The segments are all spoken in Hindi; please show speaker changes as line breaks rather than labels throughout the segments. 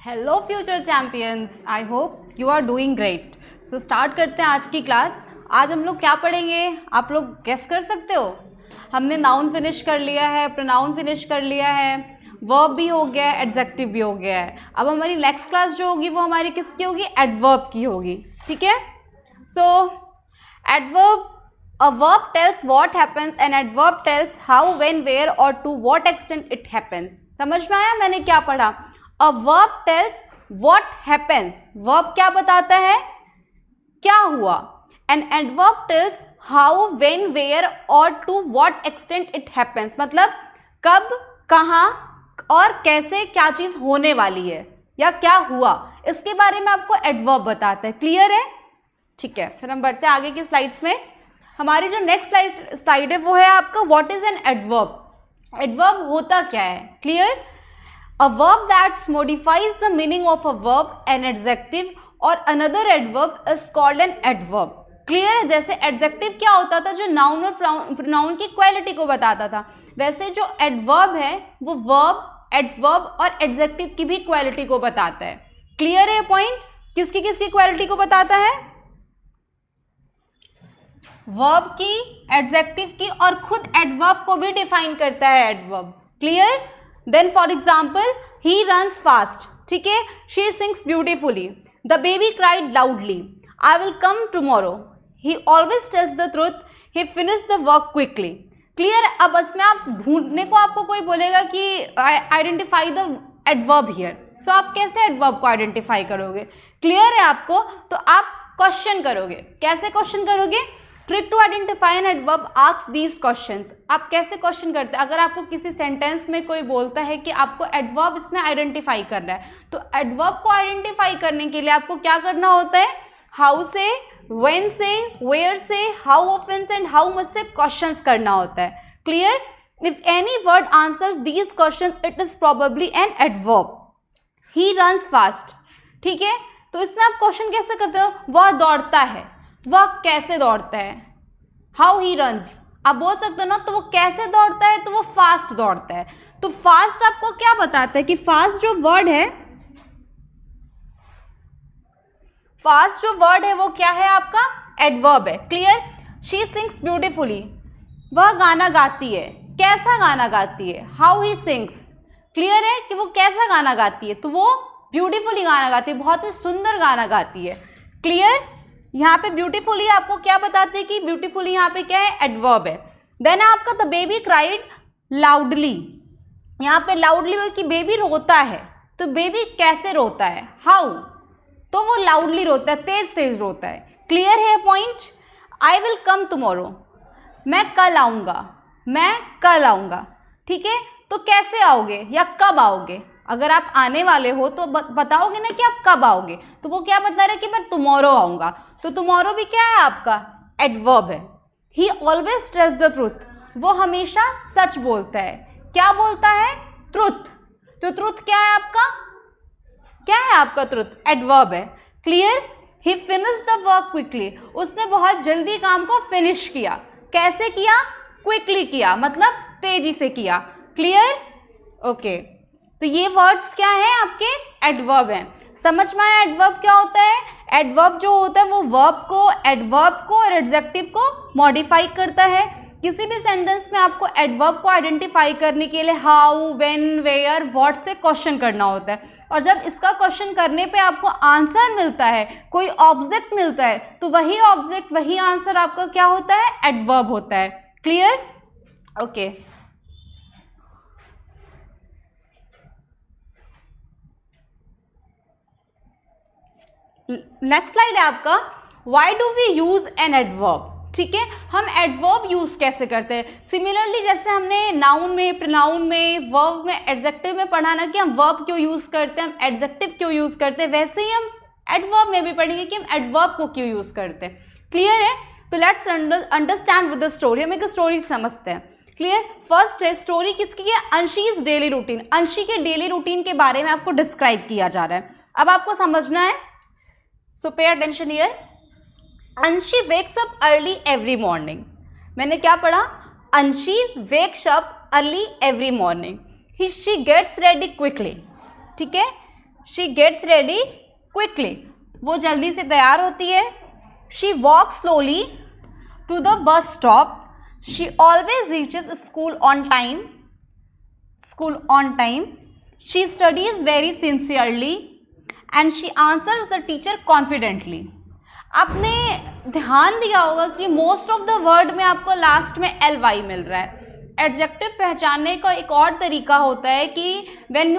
Hello future champions, I hope you are doing great. So start करते हैं आज की क्लास। आज हम लोग क्या पढ़ेंगे, आप लोग गेस कर सकते हो? हमने नाउन फिनिश कर लिया है, प्रोनाउन फिनिश कर लिया है, वर्ब भी हो गया है, एडजेक्टिव भी हो गया है। अब हमारी नेक्स्ट क्लास जो होगी वो हमारी किसकी होगी? एडवर्ब की होगी। ठीक है। सो adverb, a verb tells what happens and adverb tells how, when, where और to what extent it happens। समझ में आया मैंने क्या पढ़ा? A verb tells what happens, verb क्या बताता है, क्या हुआ, and adverb tells how, when, where और to what extent it happens, मतलब कब, कहाँ और कैसे क्या चीज होने वाली है या क्या हुआ, इसके बारे में आपको एडवर्ब बताता है। क्लियर है? ठीक है, फिर हम बढ़ते हैं आगे की स्लाइड्स में। हमारी जो नेक्स्ट स्लाइड है वो है आपका what is an adverb. Adverb होता क्या है? Clear? A verb that's modifies the meaning of a verb, an adjective और another adverb is called an adverb. Clear है? जैसे एडजेक्टिव क्या होता था, जो नाउन और प्रोनाउन की क्वालिटी को बताता था, वैसे जो एडवर्ब है वो वर्ब, एडवर्ब और एडजेक्टिव की भी क्वालिटी को बताता है। क्लियर है ये पॉइंट? किसकी किसकी क्वालिटी को बताता है? वर्ब की, एडजेक्टिव की और खुद एडवर्ब को भी डिफाइन करता है adverb. Clear? Then for example, he runs fast, ठीक है, she sings beautifully, the baby cried loudly, I will come tomorrow, he always tells the truth, he finish the work quickly. Clear? अब इसमें आप ढूंढने को आपको कोई बोलेगा कि identify the adverb here, so आप कैसे एडवर्ब को आइडेंटिफाई करोगे? क्लियर है आपको? तो आप क्वेश्चन करोगे। कैसे क्वेश्चन करोगे? Trick to identify an adverb, ask these questions. आप कैसे क्वेश्चन करते हैं? अगर आपको किसी सेंटेंस में कोई बोलता है कि आपको एडवर्ब इसमें आइडेंटिफाई करना है, तो एडवर्ब को आइडेंटिफाई करने के लिए आपको क्या करना होता है? हाउ से, व्हेन से, वेयर से, हाउ ऑफन से एंड हाउ मच से क्वेश्चंस करना होता है। Clear? If any word answers these questions it is probably an adverb. He runs fast, ठीक है, तो इसमें आप क्वेश्चन कैसे करते हो? वह दौड़ता है, वह कैसे दौड़ता है? How he runs. आप बोल सकते हो ना, तो वो कैसे दौड़ता है, तो वो फास्ट दौड़ता है। तो फास्ट आपको क्या बताता है कि फास्ट जो वर्ड है, फास्ट जो वर्ड है वो क्या है आपका? एडवर्ब है। क्लियर? शी सिंग्स ब्यूटिफुली, वह गाना गाती है, कैसा गाना गाती है? How he sings. क्लियर है कि वो कैसा गाना गाती है? तो वो ब्यूटीफुली गाना गाती है, बहुत ही सुंदर गाना गाती है। क्लियर? यहाँ पे ब्यूटीफुली आपको क्या बताते हैं कि ब्यूटीफुली यहाँ पे क्या है? एडवर्ब है। देन आपका द बेबी क्राइड लाउडली, यहाँ पे लाउडली कि बेबी रोता है, तो बेबी कैसे रोता है? हाउ, तो वो लाउडली रोता है, तेज तेज रोता है। क्लियर है point? I will come tomorrow, मैं कल आऊँगा, मैं कल आऊँगा, ठीक है, तो कैसे आओगे या कब आओगे? अगर आप आने वाले हो तो बताओगे ना कि आप कब आओगे, तो वो क्या बता रहे कि मैं टुमारो आऊँगा, तो टुमारो भी क्या है आपका? एडवर्ब है। He always tells the truth, वो हमेशा सच बोलता है। क्या बोलता है? ट्रूथ। तो ट्रूथ क्या है आपका? क्या है आपका ट्रूथ? एडवर्ब है। Clear? He finish the work quickly, उसने बहुत जल्दी काम को फिनिश किया। कैसे किया? क्विकली किया, मतलब तेजी से किया। क्लियर? ओके, तो ये वर्ड्स क्या है आपके? एडवर्ब हैं। समझ में आया एडवर्ब क्या होता है? एडवर्ब जो होता है वो वर्ब को, एडवर्ब को और एडजेक्टिव को मॉडिफाई करता है। किसी भी सेंटेंस में आपको एडवर्ब को आइडेंटिफाई करने के लिए हाउ, व्हेन, वेयर, व्हाट से क्वेश्चन करना होता है, और जब इसका क्वेश्चन करने पे आपको आंसर मिलता है, कोई ऑब्जेक्ट मिलता है, तो वही ऑब्जेक्ट, वही आंसर आपका क्या होता है? एडवर्ब होता है। क्लियर? ओके, नेक्स्ट स्लाइड है आपका why do we use an adverb. ठीक है, हम एडवर्ब यूज कैसे करते हैं? सिमिलरली जैसे हमने नाउन में, प्रोनाउन में, वर्ब में, एडजेक्टिव में पढ़ा ना कि हम वर्ब क्यों यूज करते हैं, हम एडजेक्टिव क्यों यूज करते हैं, वैसे ही हम एडवर्ब में भी पढ़ेंगे कि हम एडवर्ब को क्यों यूज करते हैं। क्लियर है? तो let's understand with the story. हम एक स्टोरी समझते हैं। क्लियर? फर्स्ट है स्टोरी किसकी है? अंशीज डेली रूटीन। अंशी के डेली रूटीन के बारे में आपको डिस्क्राइब किया जा रहा है। अब आपको समझना है, so pay attention here. Anshi wakes up early every morning. मैंने क्या पढ़ा? Anshi wakes up early every morning, she gets ready quickly. ठीक है, शी गेट्स रेडी क्विकली, वो जल्दी से तैयार होती है. She walk slowly to the bus stop. She always reaches school on time. She studies very sincerely and she answers the teacher confidently. आपने ध्यान दिया होगा कि मोस्ट ऑफ द वर्ड में आपको लास्ट में ly मिल रहा है. एडजेक्टिव पहचानने का एक और तरीका होता है कि when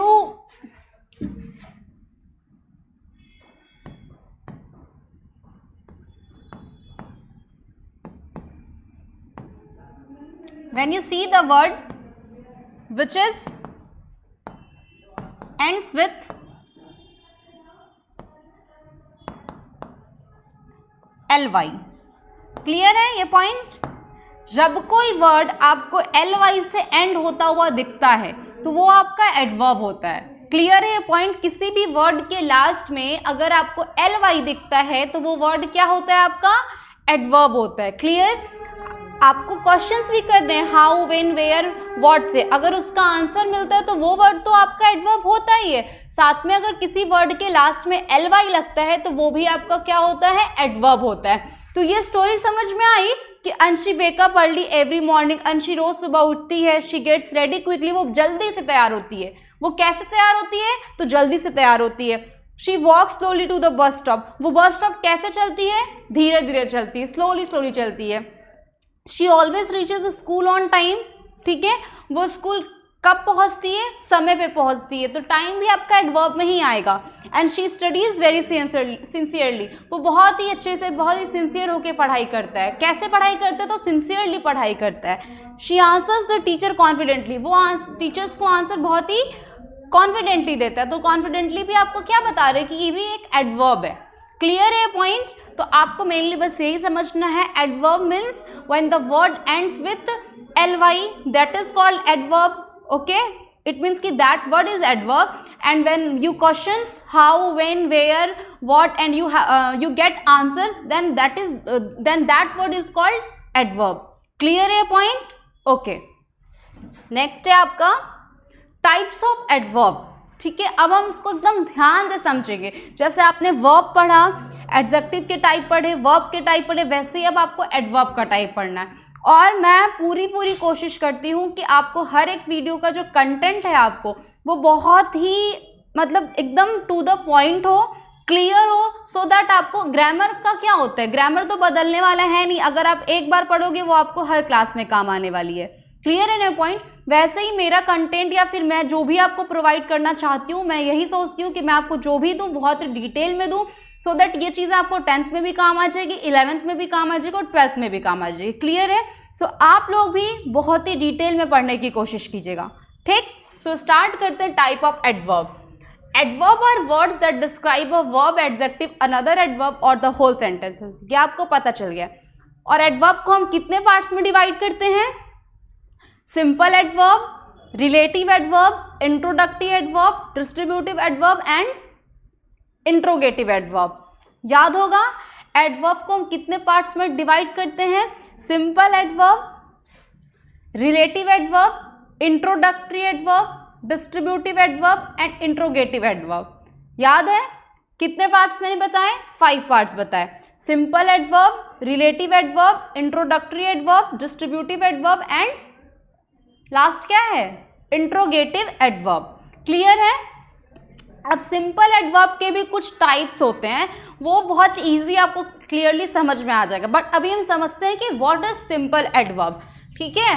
you see the word which is ends with ly. Clear है ये पॉइंट? जब कोई वर्ड आपको ly से एंड होता हुआ दिखता है तो वो आपका एडवर्ब होता है. क्लियर है ये पॉइंट? किसी भी वर्ड के लास्ट में अगर आपको ly दिखता है तो वो वर्ड क्या होता है? आपका एडवर्ब होता है. क्लियर? आपको क्वेश्चंस भी करने हैं हाउ, व्हेन, वेयर, व्हाट से. अगर उसका आंसर मिलता है तो वो वर्ड तो आपका एडवर्ब होता ही है. साथ में अगर किसी वर्ड के लास्ट में ly लगता है तो वो भी आपका क्या होता है? एडवर्ब होता है. तो ये स्टोरी समझ में आई कि अंशी वेकअप अर्ली एवरी मॉर्निंग. अंशी रोज सुबह उठती है. शी गेट्स रेडी क्विकली, वो जल्दी से तैयार होती है. वो कैसे तैयार होती है? तो जल्दी से तैयार होती है. She walk slowly to the bus stop. वो बस स्टॉप कैसे चलती है? धीरे धीरे चलती है, स्लोली चलती है. She always reaches school on time. ठीक है, वो स्कूल कब पहुंचती है? समय पे पहुंचती है. तो टाइम भी आपका एडवर्ब में ही आएगा. And she studies very sincerely. वो बहुत ही अच्छे से, बहुत ही सिंसियर होकर पढ़ाई करता है. कैसे पढ़ाई करता है? तो सिंसियरली पढ़ाई करता है. She answers the teacher confidently. वो टीचर्स को आंसर बहुत ही कॉन्फिडेंटली देता है. तो कॉन्फिडेंटली भी आपको क्या बता रहे हैं कि ये भी एक एडवर्ब है. क्लियर है पॉइंट? तो आपको मेनली बस यही समझना है, adverb means when the word ends with ly, that is called adverb. Okay, it means कि that word is adverb. And when you questions how, when, where, what and you get answers, then that word is called adverb. Clear है पॉइंट? ओके, नेक्स्ट है आपका टाइप्स ऑफ एडवर्ब. ठीक है, अब हम इसको एकदम ध्यान से समझेंगे. जैसे आपने वर्ब पढ़ा, एडजेक्टिव के टाइप पढ़े, वर्ब के टाइप पढ़े, वैसे ही अब आपको एडवर्ब का टाइप पढ़ना है. और मैं पूरी कोशिश करती हूँ कि आपको हर एक वीडियो का जो कंटेंट है आपको वो बहुत ही मतलब एकदम टू द पॉइंट हो, क्लियर हो, सो दैट आपको ग्रामर का क्या होता है, ग्रामर तो बदलने वाला है नहीं. अगर आप एक बार पढ़ोगे वो आपको हर क्लास में काम आने वाली है. क्लियर है ना पॉइंट? वैसे ही मेरा कंटेंट या फिर मैं जो भी आपको प्रोवाइड करना चाहती हूँ, मैं यही सोचती हूँ कि मैं आपको जो भी दूँ बहुत डिटेल में दूँ, सो दैट ये चीज़ें आपको 10th में भी काम आ जाएगी, 11th में भी काम आ जाएगी और 12th में भी काम आ जाएगी. क्लियर है? सो आप लोग भी बहुत ही डिटेल में पढ़ने की कोशिश कीजिएगा. ठीक, सो स्टार्ट करते हैं type of adverb. Adverb are words that describe a verb, adjective, another adverb और द होल सेंटेंसेस. ये आपको पता चल गया. और एडवर्ब को हम कितने पार्ट्स में डिवाइड करते हैं? Simple adverb, relative adverb, introductive adverb, distributive adverb and interrogative adverb. याद होगा एडवर्ब को हम कितने पार्ट्स में डिवाइड करते हैं? Simple adverb, relative adverb, introductory adverb, distributive adverb and interrogative adverb. याद है? कितने पार्ट्स मैंने बताए? 5 पार्ट्स बताए. Simple adverb, relative adverb, introductory adverb, distributive adverb and last क्या है? Interrogative adverb. क्लियर है? अब सिंपल एडवर्ब के भी कुछ टाइप्स होते हैं, वो बहुत इजी आपको क्लियरली समझ में आ जाएगा. बट अभी हम समझते हैं कि व्हाट इज सिंपल एडवर्ब. ठीक है,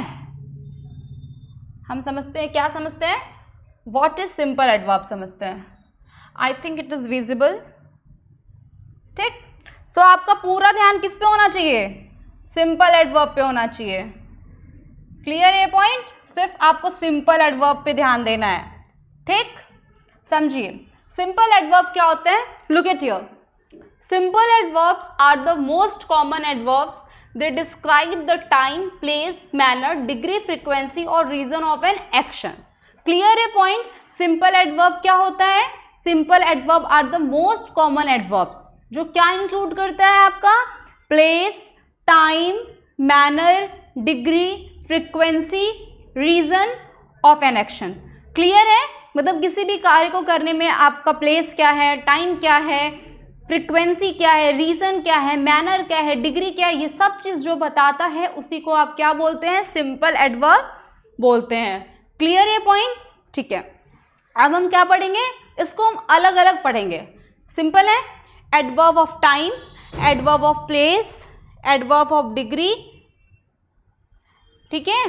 हम समझते हैं, क्या समझते हैं? व्हाट इज सिंपल एडवर्ब समझते हैं. I think it is visible. ठीक, सो आपका पूरा ध्यान किस पे होना चाहिए? सिंपल एडवर्ब पे होना चाहिए. क्लियर है पॉइंट? सिर्फ आपको सिंपल एडवर्ब पे ध्यान देना है. ठीक, समझिए सिंपल एडवर्ब क्या होते हैं. Look at here. Simple adverbs are the most common adverbs. They describe the time, place, manner, degree, frequency और reason of an action. Clear है पॉइंट? सिंपल एडवर्ब क्या होता है? Simple adverb are the most common adverbs, जो क्या इंक्लूड करता है आपका? Place, time, manner, degree, frequency, reason of an action. Clear है? मतलब किसी भी कार्य को करने में आपका प्लेस क्या है, टाइम क्या है, फ्रीक्वेंसी क्या है, रीजन क्या है, मैनर क्या है, डिग्री क्या है, ये सब चीज जो बताता है उसी को आप क्या बोलते हैं, सिंपल एडवर्ब बोलते हैं। क्लियर ये पॉइंट? ठीक है, अब हम क्या पढ़ेंगे, इसको हम अलग अलग पढ़ेंगे। सिंपल है, adverb of time, adverb of place, adverb of degree, ठीक है,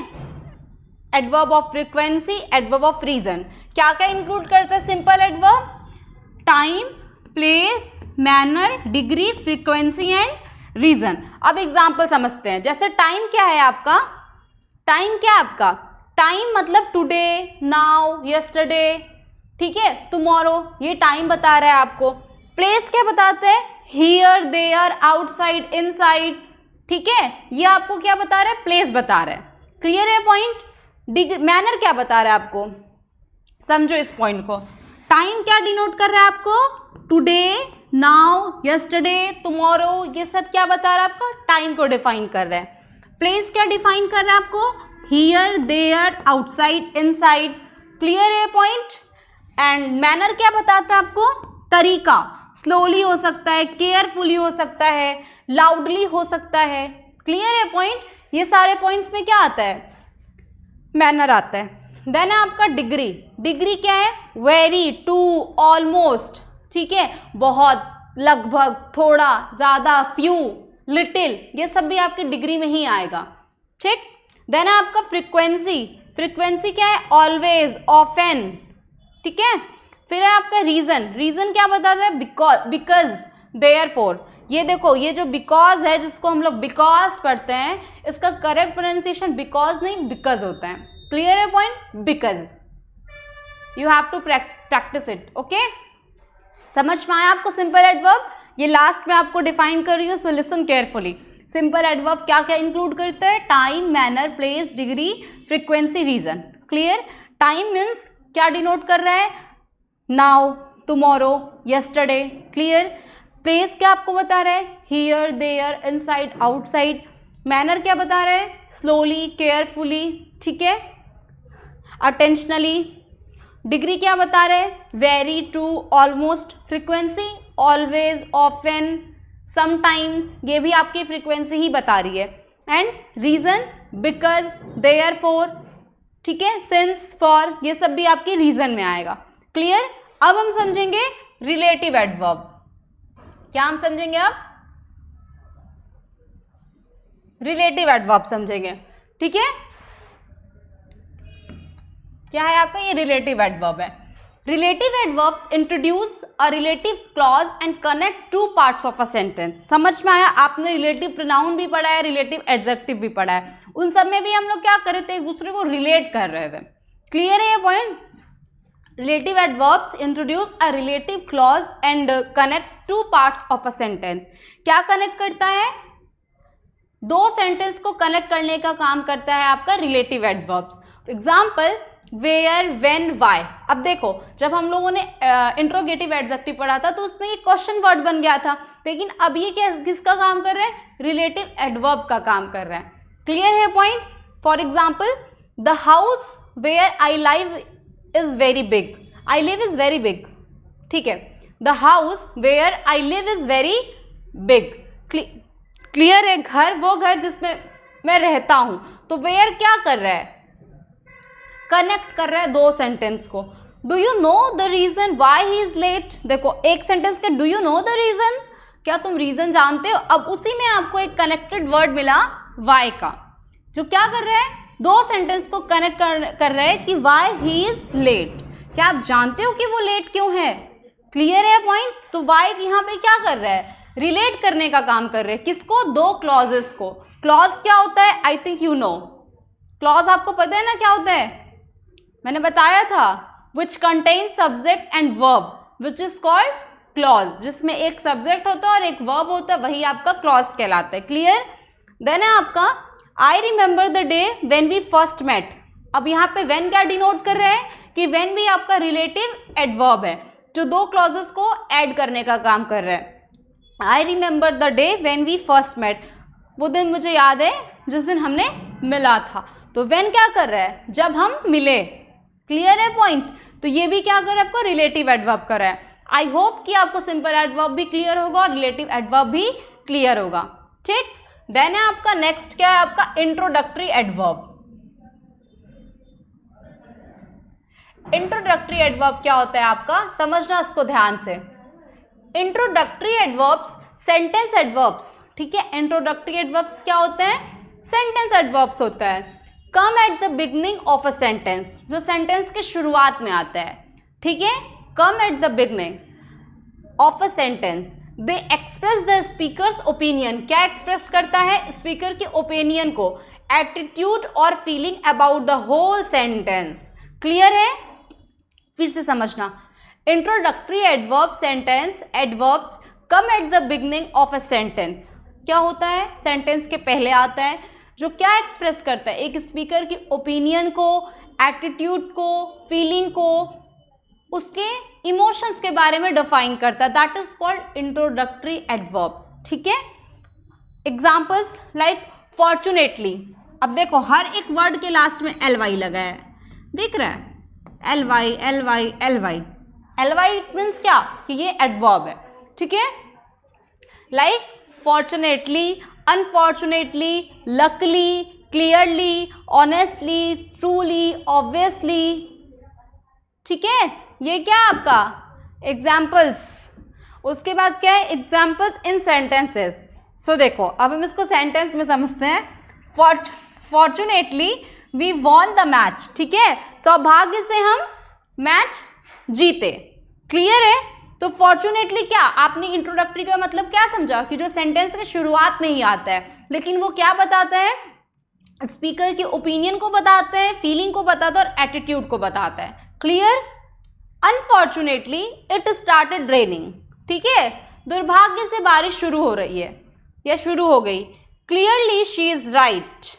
adverb of frequency, adverb of reason. क्या क्या इंक्लूड करता है simple adverb? Time, place, manner, degree, frequency and reason. अब एग्जाम्पल समझते हैं। जैसे टाइम क्या है आपका, टाइम क्या है आपका, टाइम मतलब टुडे, नाउ, यस्टरडे, ठीक है, टुमारो, ये टाइम बता रहा है आपको। प्लेस क्या बताता है, हियर, देयर, आउटसाइड, इनसाइड, ठीक है, ये आपको क्या बता रहा है, प्लेस बता रहा है। क्लियर है पॉइंट? मैनर क्या बता रहा है आपको, समझो इस पॉइंट को। टाइम क्या डिनोट कर रहा है आपको, टुडे, नाउ, यस्टरडे, टुमारो, ये सब क्या बता रहा है आपको, टाइम को डिफाइन कर रहा है। प्लेस क्या डिफाइन कर रहा है आपको, here, there, outside, inside. Clear है पॉइंट? एंड मैनर क्या बताता है आपको, तरीका, स्लोली हो सकता है, केयरफुली हो सकता है, लाउडली हो सकता है। क्लियर है पॉइंट? ये सारे पॉइंट्स में क्या आता है, मैनर आता है। देन है आपका डिग्री। डिग्री क्या है, वेरी, टू, ऑलमोस्ट, ठीक है, बहुत, लगभग, थोड़ा, ज़्यादा, फ्यू, लिटिल, ये सब भी आपकी डिग्री में ही आएगा। ठीक। देन है आपका फ्रीक्वेंसी। फ्रीक्वेंसी क्या है, ऑलवेज, ऑफन, ठीक है। फिर है आपका रीजन। रीजन क्या बताता है, बिकॉज, देयरफॉर। ये देखो, ये जो बिकॉज है, जिसको हम लोग बिकॉज पढ़ते हैं, इसका करेक्ट प्रोनाउंसिएशन बिकॉज नहीं बिकॉज होता है। क्लियर है point? Because you have to practice it. Okay, समझ में आया आपको सिंपल एडवर्ब? ये लास्ट में आपको डिफाइन कर रही हूँ, so listen carefully. Simple adverb क्या क्या इंक्लूड करता है, time, manner, place, degree, frequency, reason. Clear? Time means क्या डिनोट कर रहा है, now, tomorrow, yesterday. Clear? Place क्या आपको बता रहा है, here, there, inside, outside. Manner क्या बता रहा है, स्लोली, केयरफुली, ठीक है, अटेंशनली। डिग्री क्या बता रहे हैं, very, too, almost. Frequency always, often, sometimes, ये भी आपकी फ्रीक्वेंसी ही बता रही है। एंड रीजन बिकॉज, देयरफॉर, ठीक है, सिंस, फॉर, ये सब भी आपकी रीजन में आएगा। क्लियर? अब हम समझेंगे रिलेटिव एडवर्ब। क्या हम समझेंगे अब? रिलेटिव एडवर्ब समझेंगे, ठीक है। क्या है आपका, ये रिलेटिव एडवर्ब है। Relative adverbs introduce a relative clause and connect two parts of a sentence. समझ में आया? आपने रिलेटिव प्रोनाउन भी पढ़ा है, रिलेटिव एडजेक्टिव भी पढ़ा है, उन सब में भी हम लोग क्या कर रहे थे, एक दूसरे को रिलेट कर रहे थे। क्लियर है ये point? Relative adverbs introduce a relative clause and connect two parts of a sentence. क्या कनेक्ट करता है, दो सेंटेंस को कनेक्ट करने का काम करता है आपका relative adverbs. Example, where, when, why. अब देखो, जब हम लोगों ने इंट्रोगेटिव एडजेक्टिव पढ़ा था तो उसमें ये क्वेश्चन वर्ड बन गया था, लेकिन अब ये किसका काम कर रहा है, रिलेटिव एडवर्ब का काम कर रहा है। क्लियर है point? For example, the house where I live is very big. I live is very big, ठीक है। The house where I live is very big. Clear है? घर, वो घर जिसमें मैं रहता हूं। तो वेयर क्या कर रहा है, कनेक्ट कर रहा है दो सेंटेंस को। Do you know the reason why he is late. देखो, एक सेंटेंस के do you know the reason, क्या तुम रीजन जानते हो। अब उसी में आपको एक कनेक्टेड वर्ड मिला वाई का, जो क्या कर रहा है, दो सेंटेंस को कनेक्ट कर रहा है कि वाई ही इज लेट। क्या आप जानते हो कि वो लेट क्यों है? क्लियर है पॉइंट? तो वाई यहाँ पे क्या कर रहा है, रिलेट करने का काम कर रहे हैं। किसको, दो क्लॉजेस को। क्लॉज क्या होता है, आई थिंक यू नो। क्लॉज आपको पता है ना क्या होता है, मैंने बताया था, which contain subject and verb which is called clause. जिसमें एक सब्जेक्ट होता है और एक वर्ब होता है, वही आपका क्लॉज कहलाता है। क्लियर? देन है आपका, I remember the day when we first met. अब यहाँ पे व्हेन क्या डिनोट कर रहे हैं कि व्हेन भी आपका रिलेटिव एडवर्ब है, जो दो क्लॉजेस को ऐड करने का काम कर रहा है। I remember the day when we first met, वो दिन मुझे याद है जिस दिन हमने मिला था। तो व्हेन क्या कर रहा है, जब हम मिले। क्लियर है पॉइंट? तो तो ये भी क्या कर रहा है आपको, रिलेटिव एडवर्ब कर रहा है। आई होप कि आपको सिंपल एडवर्ब भी क्लियर होगा और रिलेटिव एडवर्ब भी क्लियर होगा। ठीक, देन है आपका नेक्स्ट क्या है, आपका इंट्रोडक्टरी एडवर्ब। इंट्रोडक्टरी एडवर्ब क्या होता है आपका, समझना इसको ध्यान से। इंट्रोडक्टरी एडवर्ब्स सेंटेंस एडवर्ब्स, ठीक है, इंट्रोडक्टरी एडवर्ब्स क्या होते हैं, सेंटेंस एडवर्ब्स होता है। Come at the beginning of a sentence, जो सेंटेंस के शुरुआत में आता है, ठीक है, come at the beginning of a sentence. They express the speaker's opinion, क्या एक्सप्रेस करता है, स्पीकर के ओपिनियन को, एटीट्यूड और feeling about the whole sentence. Clear है, फिर से समझना। Introductory adverb sentence adverbs come at the beginning of a sentence, क्या होता है, सेंटेंस के पहले आता है, जो क्या एक्सप्रेस करता है, एक स्पीकर की ओपिनियन को, एटीट्यूड को, फीलिंग को, उसके इमोशंस के बारे में डिफाइन करता है। That is called introductory adverbs. ठीक है, एग्जाम्पल्स लाइक फॉर्चुनेटली। अब देखो हर एक वर्ड के लास्ट में एल वाई लगा है, दिख रहा है, L Y L Y L Y. L Y means क्या, कि ये एडवर्ब है। ठीक है, like fortunately, unfortunately, luckily, clearly, honestly, truly, obviously. ठीक है, ये क्या है आपका एग्जाम्पल्स। उसके बाद क्या है, एग्जाम्पल्स इन सेंटेंसेस। सो देखो अब हम इसको सेंटेंस में समझते हैं। Fortunately we won the match, ठीक है, सौभाग्य से हम मैच जीते। क्लियर है, तो फॉर्चुनेटली क्या, आपने इंट्रोडक्टरी का मतलब क्या समझा, कि जो सेंटेंस के शुरुआत में ही आता है, लेकिन वो क्या बताता है, स्पीकर के ओपिनियन को बताता है, फीलिंग को बताता है और एटीट्यूड को बताता है। Clear. Unfortunately it started raining, ठीक है, दुर्भाग्य से बारिश शुरू हो रही है या शुरू हो गई। क्लियरली शी इज राइट,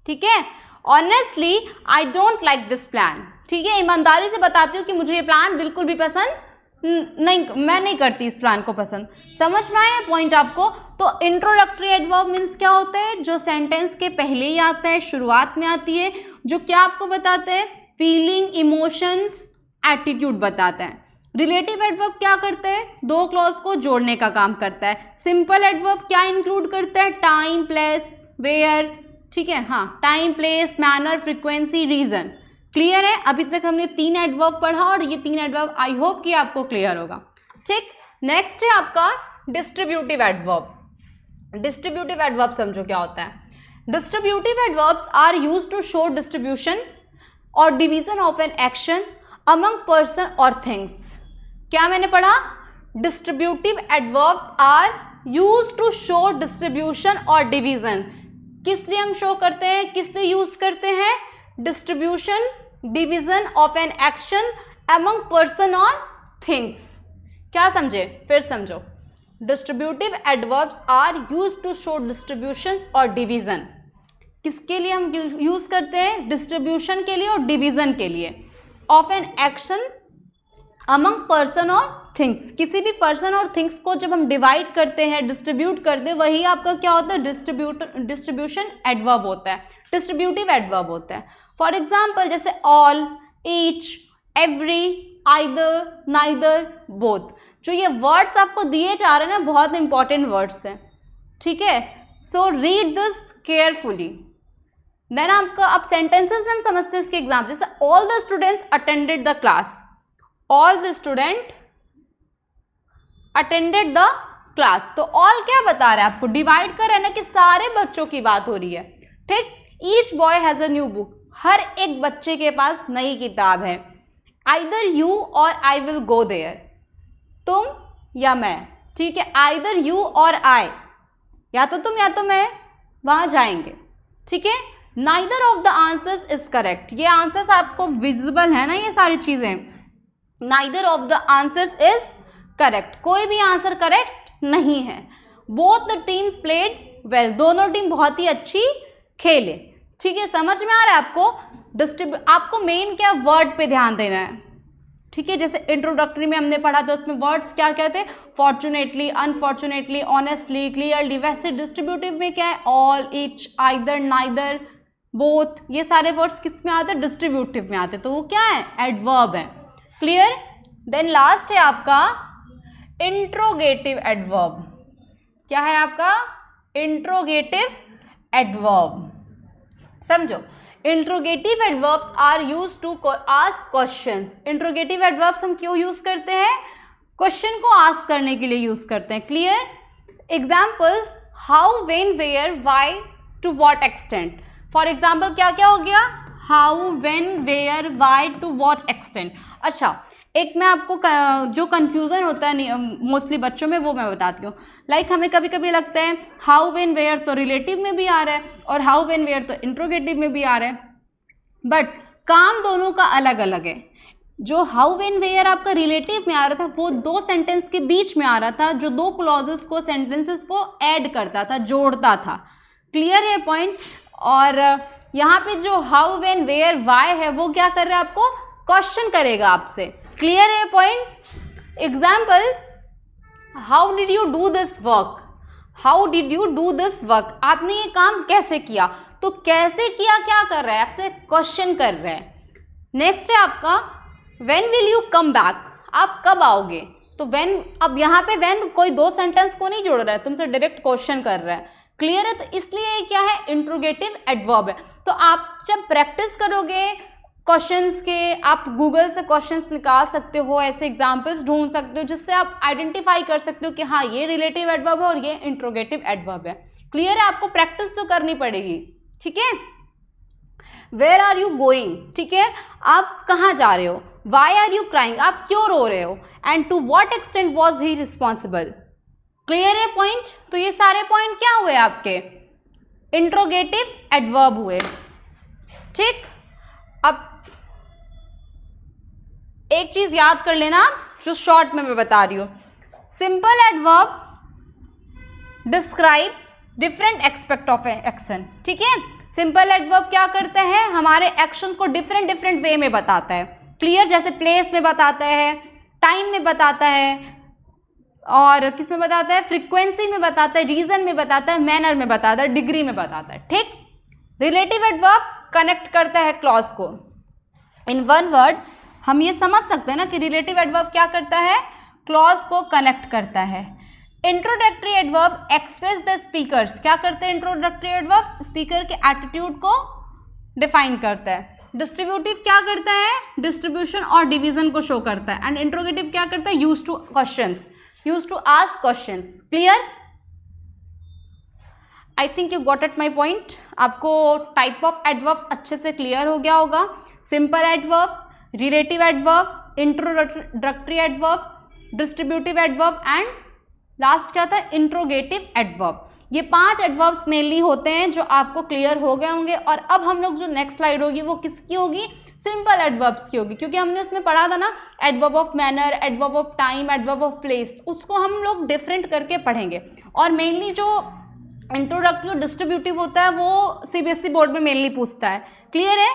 ठीक है। Honestly I don't like this plan, ठीक है, ईमानदारी से बताती हूँ कि मुझे ये प्लान बिल्कुल भी पसंद नहीं, मैं नहीं करती इस प्लान को पसंद। समझ में आया पॉइंट आपको। तो इंट्रोडक्टरी एडवर्ब मीन्स क्या होता है, जो सेंटेंस के पहले ही आता है, शुरुआत में आती है, जो क्या आपको बताता है, फीलिंग, इमोशंस, एटीट्यूड बताता है। रिलेटिव एडवर्ब क्या करता है, दो क्लॉज को जोड़ने का काम करता है। सिंपल एडवर्ब क्या इंक्लूड करता है, टाइम, प्लेस, वेयर, ठीक है, हाँ, time, place, manner, frequency, reason. Clear है। अभी तक हमने 3 एडवर्ब पढ़ा और ये 3 एडवर्ब आई होप कि आपको क्लियर होगा। ठीक, नेक्स्ट है आपका डिस्ट्रीब्यूटिव एडवर्ब। डिस्ट्रीब्यूटिव एडवर्ब समझो क्या होता है। Distributive adverbs are used to show distribution और division of an action among person और थिंग्स। क्या मैंने पढ़ा, distributive adverbs are used to show distribution और डिवीजन। किस लिए हम शो करते हैं, किस लिए यूज करते हैं, distribution, division of an action among person और थिंग्स। क्या समझे, फिर समझो। Distributive adverbs are used to show distribution और डिवीजन। किसके लिए हम यूज करते हैं, डिस्ट्रीब्यूशन के लिए और डिवीजन के लिए। Of an action among person और थिंग्स, किसी भी पर्सन और थिंग्स को जब हम डिवाइड करते हैं, डिस्ट्रीब्यूट करते हैं, वही आपका क्या होता है, डिस्ट्रीब्यूशन एडवर्ब होता है, डिस्ट्रीब्यूटिव एडवर्ब होता है। फॉर एग्जाम्पल जैसे all, each, every, either, neither, both. जो ये वर्ड्स आपको दिए जा रहे हैं ना, बहुत इंपॉर्टेंट वर्ड्स हैं, ठीक है। So read this carefully. Then आपका अब सेंटेंसेस में हम समझते हैं इसके एग्जाम। जैसे all the students attended the class, all the student attended the class. तो ऑल क्या बता रहा है आपको, डिवाइड कर रहा है ना, कि सारे बच्चों की बात हो रही है। ठीक, each boy has a new book, हर एक बच्चे के पास नई किताब है। आइदर यू और आई विल गो देयर, तुम या मैं, ठीक है। आइदर यू और आई, या तो तुम या तो मैं वहां जाएंगे, ठीक है। Neither of the answers is correct, ये आंसर्स आपको विजिबल है ना, ये सारी चीजें। Neither of the answers is correct, कोई भी आंसर करेक्ट नहीं है। Both the teams played well, दोनों टीम बहुत ही अच्छी खेले, ठीक है। समझ में आ रहा है आपको। आपको मेन क्या वर्ड पे ध्यान देना है, ठीक है। जैसे इंट्रोडक्टरी में हमने पढ़ा था, उसमें वर्ड्स क्या क्या थे, फॉर्चुनेटली, अनफॉर्चुनेटली, ऑनेस्टली, क्लियरली। वैसे डिस्ट्रीब्यूटिव में क्या है, all, each, either, neither, both, ये सारे वर्ड्स किस में आते हैं, डिस्ट्रीब्यूटिव में आते हैं। तो वो क्या है, एडवर्ब है, क्लियर। देन लास्ट है आपका इंट्रोगेटिव एडवर्ब। क्या है आपका? Interrogative adverb. समझो, interrogative adverbs are use to ask questions. Interrogative adverbs हम क्यों यूज करते हैं? क्वेश्चन को आस्क करने के लिए यूज करते हैं। Clear. Examples how, when, where, why, to what extent. For example क्या क्या हो गया? How, when, where, why, to what extent. अच्छा, एक मैं आपको जो कन्फ्यूज़न होता है मोस्टली बच्चों में वो मैं बताती हूँ। लाइक हमें कभी कभी लगता है हाउ, वेन, वेयर तो रिलेटिव में भी आ रहा है और हाउ, वेन, वेयर तो इंट्रोगेटिव में भी आ रहा है, बट काम दोनों का अलग अलग है। जो हाउ, वेन, वेयर आपका रिलेटिव में आ रहा था वो दो सेंटेंस के बीच में आ रहा था, जो दो क्लॉजेस को, सेंटेंसेस को ऐड करता था, जोड़ता था। क्लियर है पॉइंट। और यहाँ पे जो हाउ, वेन, वेयर, वाई है वो क्या कर रहा है? आपको क्वेश्चन करेगा आपसे। क्लियर है point. Example how did you do this work. How did you do this work, आपने ये काम कैसे किया। तो कैसे किया क्या कर रहा है? आपसे क्वेश्चन कर रहा है। नेक्स्ट है आपका when will you come back, आप कब आओगे। तो व्हेन, अब यहाँ पे व्हेन कोई दो सेंटेंस को नहीं जोड़ रहा है, तुमसे डायरेक्ट क्वेश्चन कर रहा है। क्लियर है। तो इसलिए क्या है? इंट्रोगेटिव एडवर्ब है। तो आप जब प्रैक्टिस करोगे क्वेश्चंस के, आप गूगल से क्वेश्चंस निकाल सकते हो, ऐसे एग्जांपल्स ढूंढ सकते हो जिससे आप आइडेंटिफाई कर सकते हो कि हाँ ये रिलेटिव एडवर्ब है और ये इंट्रोगेटिव एडवर्ब है। क्लियर है। आपको प्रैक्टिस तो करनी पड़ेगी। ठीक है। वेयर आर यू गोइंग, ठीक है, आप कहाँ जा रहे हो। वाई आर यू क्राइंग, आप क्यों रो रहे हो। And to what extent was he responsible. Clear है पॉइंट। तो ये सारे पॉइंट क्या हुए? आपके इंट्रोगेटिव एडवर्ब हुए। ठीक। अब एक चीज याद कर लेना जो शॉर्ट में मैं बता रही हूं। Simple adverb describes different aspect of action. ठीक है। सिंपल एडवर्ब क्या करता है? हमारे एक्शंस को डिफरेंट डिफरेंट वे में बताता है। क्लियर। जैसे प्लेस में बताता है, टाइम में बताता है, और किस में बताता है? फ्रीक्वेंसी में बताता है, रीजन में बताता है, मैनर में बताता है, डिग्री में बताता है। ठीक। रिलेटिव एडवर्ब कनेक्ट करता है क्लॉज को। इन वन वर्ड हम ये समझ सकते हैं ना कि रिलेटिव एडवर्ब क्या करता है? क्लॉज को कनेक्ट करता है। Introductory adverb express the speakers. क्या करते हैं इंट्रोडक्टरी एडवर्ब? स्पीकर के एटीट्यूड को डिफाइन करता है। डिस्ट्रीब्यूटिव क्या करता है? डिस्ट्रीब्यूशन और डिवीजन को शो करता है। एंड इंट्रोगेटिव क्या करता है? Use to questions, use to ask questions. Clear. I think you got it my point. आपको टाइप ऑफ एडवर्ब्स अच्छे से क्लियर हो गया होगा। Simple adverb, relative adverb, introductory adverb, distributive adverb and last क्या था? Interrogative adverb. ये 5 एडवर्ब्स मेनली होते हैं जो आपको क्लियर हो गए होंगे। और अब हम लोग जो नेक्स्ट स्लाइड होगी वो किसकी होगी? सिंपल एडवर्ब्स की होगी, क्योंकि हमने उसमें पढ़ा था ना adverb of manner, adverb of time, adverb of place, उसको हम लोग डिफरेंट करके पढ़ेंगे। और मेनली जो इंट्रोडक्टरी डिस्ट्रीब्यूटिव होता है वो सीबीएसई बोर्ड में मेनली पूछता है। क्लियर है।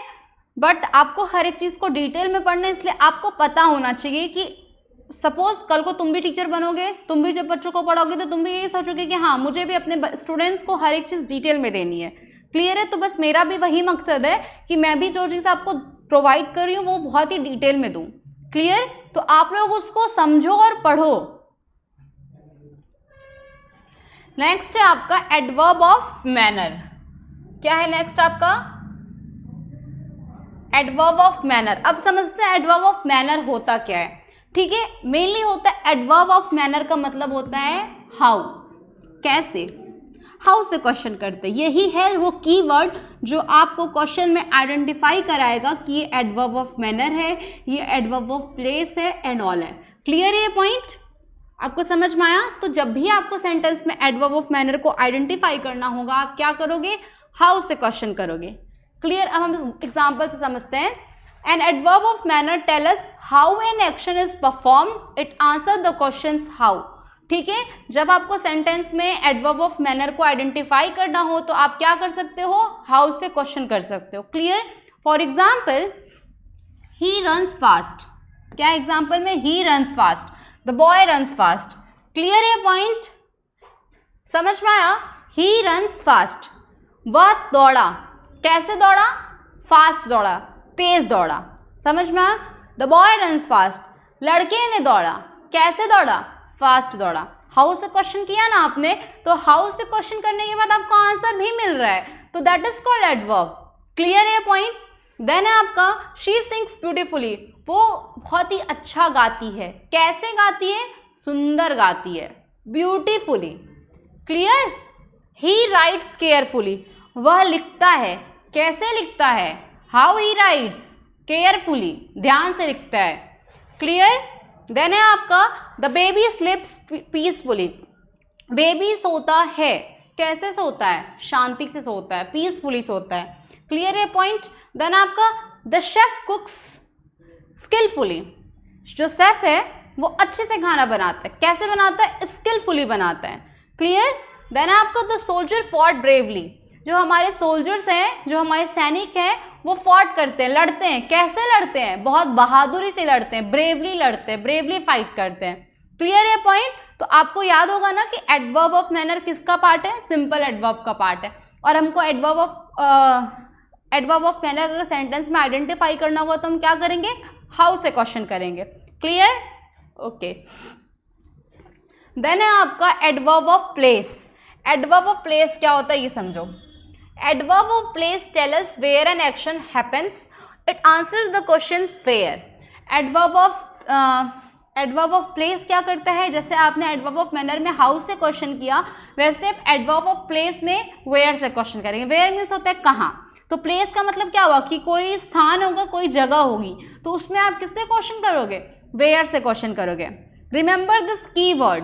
बट आपको हर एक चीज़ को डिटेल में पढ़ना है, इसलिए आपको पता होना चाहिए कि सपोज कल को तुम भी टीचर बनोगे, तुम भी जब बच्चों को पढ़ोगे तो तुम भी यही सोचोगे कि हाँ मुझे भी अपने स्टूडेंट्स को हर एक चीज़ डिटेल में देनी है। क्लियर है। तो बस मेरा भी वही मकसद है कि मैं भी जो चीज़ आपको प्रोवाइड कर रही हूँ वो बहुत ही डिटेल में दूँ। क्लियर। तो आप लोग उसको समझो और पढ़ो। नेक्स्ट है आपका एडवर्ब ऑफ मैनर। क्या है नेक्स्ट आपका? Adverb of manner. अब समझते हैं एडवर्ब ऑफ मैनर होता क्या है। ठीक है। मेनली होता है एडवर्ब ऑफ मैनर का मतलब होता है हाउ, कैसे, हाउ से क्वेश्चन करते हैं। यही है वो कीवर्ड जो आपको क्वेश्चन में आइडेंटिफाई कराएगा कि ये एडवर्ब ऑफ मैनर है, ये एडवर्ब ऑफ प्लेस है एंड ऑल है। क्लियर है ये पॉइंट? आपको समझ में आया? तो जब भी आपको सेंटेंस में एडवर्ब ऑफ मैनर को आइडेंटिफाई करना होगा आप क्या करोगे? हाउ से क्वेश्चन करोगे। क्लियर। अब हम एग्जाम्पल से समझते हैं। An adverb of manner tell us how an action is performed, it answer the questions how. ठीक है। जब आपको सेंटेंस में एडवर्ब ऑफ मैनर को आइडेंटिफाई करना हो तो आप क्या कर सकते हो? हाउ से क्वेश्चन कर सकते हो। Clear. For example he runs fast. क्या एग्जाम्पल में? ही runs fast, the boy runs fast. Clear है पॉइंट? समझ में आया? ही रन्स फास्ट, वह दौड़ा। कैसे दौड़ा? फास्ट दौड़ा, तेज दौड़ा। समझ में आया? द बॉय रन्स फास्ट, लड़के ने दौड़ा, कैसे दौड़ा, फास्ट दौड़ा। हाउ से क्वेश्चन किया ना आपने, तो हाउ से क्वेश्चन करने के बाद आपको आंसर भी मिल रहा है, तो that is called adverb. Clear है पॉइंट। देन है आपका शी सिंग्स ब्यूटीफुली, वो बहुत ही अच्छा गाती है, कैसे गाती है, सुंदर गाती है, ब्यूटीफुली। क्लियर। ही राइट्स केयरफुली, वह लिखता है, कैसे लिखता है, हाउ ही राइट्स, केयरफुली, ध्यान से लिखता है। क्लियर। देन है आपका the baby slips peacefully, baby सोता है, कैसे सोता है, शांति से सोता है, पीसफुली सोता है। क्लियर है पॉइंट। देन आपका द शेफ कुक्स स्किलफुली, जो शेफ है वो अच्छे से खाना बनाता है, कैसे बनाता है, स्किलफुली बनाता है। क्लियर। देन आपका द सोल्जर फॉट ब्रेवली, जो हमारे सोल्जर्स हैं, जो हमारे सैनिक हैं, वो फॉट करते हैं, लड़ते हैं, कैसे लड़ते हैं, बहुत बहादुरी से लड़ते हैं, ब्रेवली लड़ते हैं, ब्रेवली फाइट करते हैं। क्लियर है पॉइंट। तो आपको याद होगा ना कि एडवर्ब ऑफ मैनर किसका पार्ट है, सिंपल एडवर्ब का पार्ट है। और हमको एडवर्ब ऑफ मैनर अगर सेंटेंस में आइडेंटिफाई करना होगा तो हम क्या करेंगे, हाउ से क्वेश्चन करेंगे। क्लियर। ओके। देन है आपका adverb of place. Adverb of place क्या होता है ये समझो। Adverb of place tell us where an action happens, it answers the questions where. Adverb of place क्या करता है, जैसे आपने एडवर्ब ऑफ मैनर में हाउ से क्वेश्चन किया, वैसे एडवर्ब ऑफ प्लेस में वेयर से क्वेश्चन करेंगे। वेयर मीन्स होता है कहाँ, तो प्लेस का मतलब क्या हुआ कि कोई स्थान होगा, कोई जगह होगी, तो उसमें आप किससे क्वेश्चन करोगे, वेयर से क्वेश्चन करोगे। रिमेंबर दिस की वर्ड,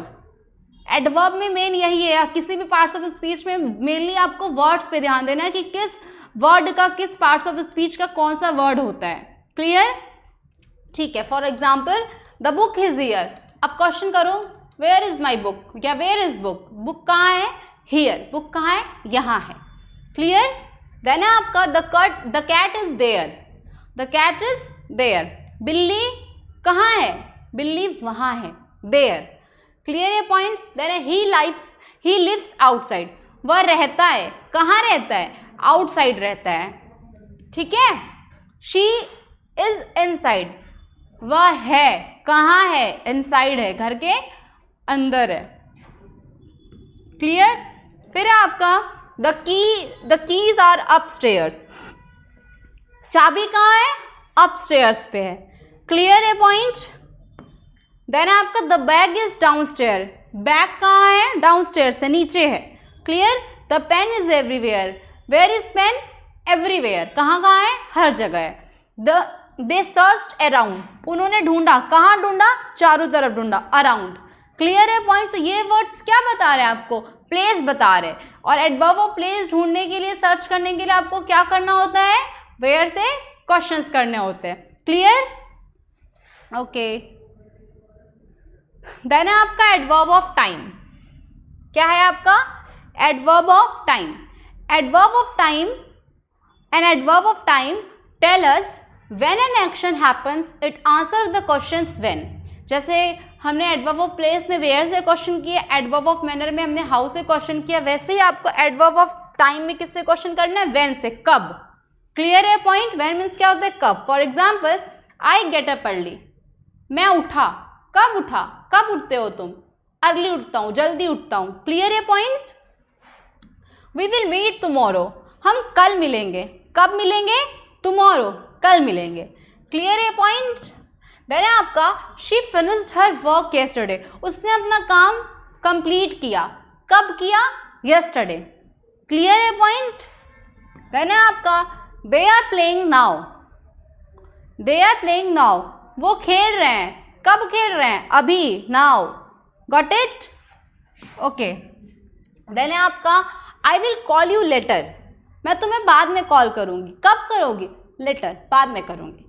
एडवर्ब में मेन यही है, किसी भी पार्ट्स ऑफ स्पीच में मेनली आपको वर्ड्स पे ध्यान देना है कि किस वर्ड का, किस पार्ट्स ऑफ स्पीच का कौन सा वर्ड होता है। क्लियर। ठीक है। For example the book is here, अब क्वेश्चन करो वेयर इज माई बुक, या वेयर इज बुक, बुक कहाँ है, हियर, बुक कहाँ है, यहाँ है। क्लियर। देन है आपका the cat is there, the cat is there, बिल्ली कहाँ है, बिल्ली वहाँ है, देयर। क्लियर है point. Then he lives outside, वह रहता है, कहाँ रहता है, आउटसाइड रहता है। ठीक है। शी इज इनसाइड, वह है, कहाँ है, इनसाइड है, घर के अंदर है। क्लियर। फिर है आपका द कीज आर अपस्टेयर्स, चाबी कहाँ है, अपस्टेयर्स पे है। क्लियर है पॉइंट। देन आपका द बैग इज डाउनस्टेयर, बैग कहाँ है, डाउनस्टेयर से नीचे है। Clear. The pen is everywhere, where is pen, everywhere, कहाँ कहाँ है, हर जगह है। दे सर्च्ड अराउंड, उन्होंने ढूंढा, कहाँ ढूंढा, चारों तरफ ढूंढा, अराउंड। क्लियर है पॉइंट। तो ये वर्ड्स क्या बता रहे हैं आपको, प्लेस बता रहे हैं। और एडवर्ब ऑफ प्लेस ढूंढने के लिए, सर्च करने के लिए आपको क्या करना होता है, वेयर से क्वेश्चंस करने होते हैं। क्लियर। ओके। देन है आपका एडवर्ब ऑफ टाइम, क्या है आपका, adverb of time. Adverb of time, an adverb of time tell us when an action happens, it answers the questions when. जैसे हमने एडवर्ब ऑफ प्लेस में वेयर से क्वेश्चन किया, एडवर्ब ऑफ मैनर में हमने हाउ से क्वेश्चन किया, वैसे ही आपको एडवर्ब ऑफ टाइम में किससे क्वेश्चन करना है, व्हेन से, कब। क्लियर है पॉइंट। व्हेन मीन्स क्या होता है, कब। For example I get up early, मैं उठा, कब उठा, कब उठते हो तुम, अर्ली उठता हूँ, जल्दी उठता हूँ। क्लियर है point. We will meet tomorrow, हम कल मिलेंगे, कब मिलेंगे, टुमारो, कल मिलेंगे। क्लियर है पॉइंट। देन आपका she finished her work yesterday, उसने अपना काम कंप्लीट किया, कब किया, येस्टरडे। क्लियर है पॉइंट। देन आपका they are playing now, they are playing now, वो खेल रहे हैं, कब खेल रहे हैं, अभी, now. Got it. Okay. Then आपका I will call you later, मैं तुम्हें बाद में कॉल करूंगी, कब करोगी, लेटर, बाद में करूंगी।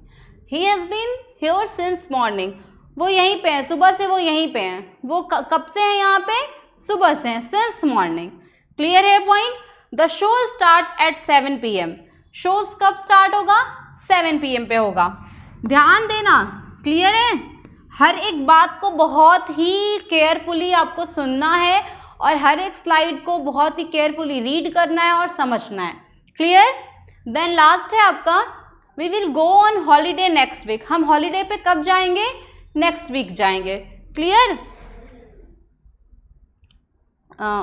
He has been here since morning, वो यहीं पे हैं, सुबह से वो यहीं पे हैं, वो कब से हैं यहाँ पे, सुबह से हैं, सिंस मॉर्निंग। क्लियर है point. The show starts at 7 PM, shows कब स्टार्ट होगा, 7 PM पे होगा। ध्यान देना। क्लियर है। हर एक बात को बहुत ही केयरफुली आपको सुनना है और हर एक स्लाइड को बहुत ही केयरफुली रीड करना है और समझना है। क्लियर। देन लास्ट है आपका we will go on holiday next week, हम हॉलीडे पे कब जाएंगे, नेक्स्ट वीक जाएंगे। क्लियर?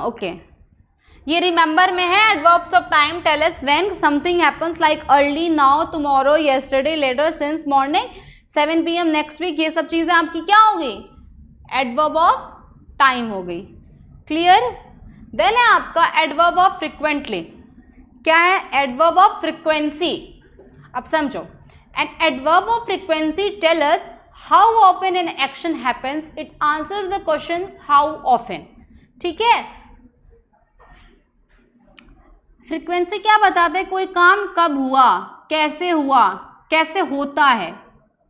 ओके, ये रिमेंबर में है। Adverbs of time tell us when something happens like early, now, tomorrow, yesterday, later, since, morning, 7 PM, next week, ये सब चीजें आपकी क्या हो गई, एडवर्ब ऑफ टाइम हो गई। क्लियर? देन है आपका एडवर्ब ऑफ फ्रिक्वेंटली। क्या है? Adverb of frequency. अब समझो, an adverb of frequency tell us how often an action happens, it answers the questions how often. ठीक है, फ्रीक्वेंसी क्या बताते हैं, कोई काम कब हुआ, कैसे होता है।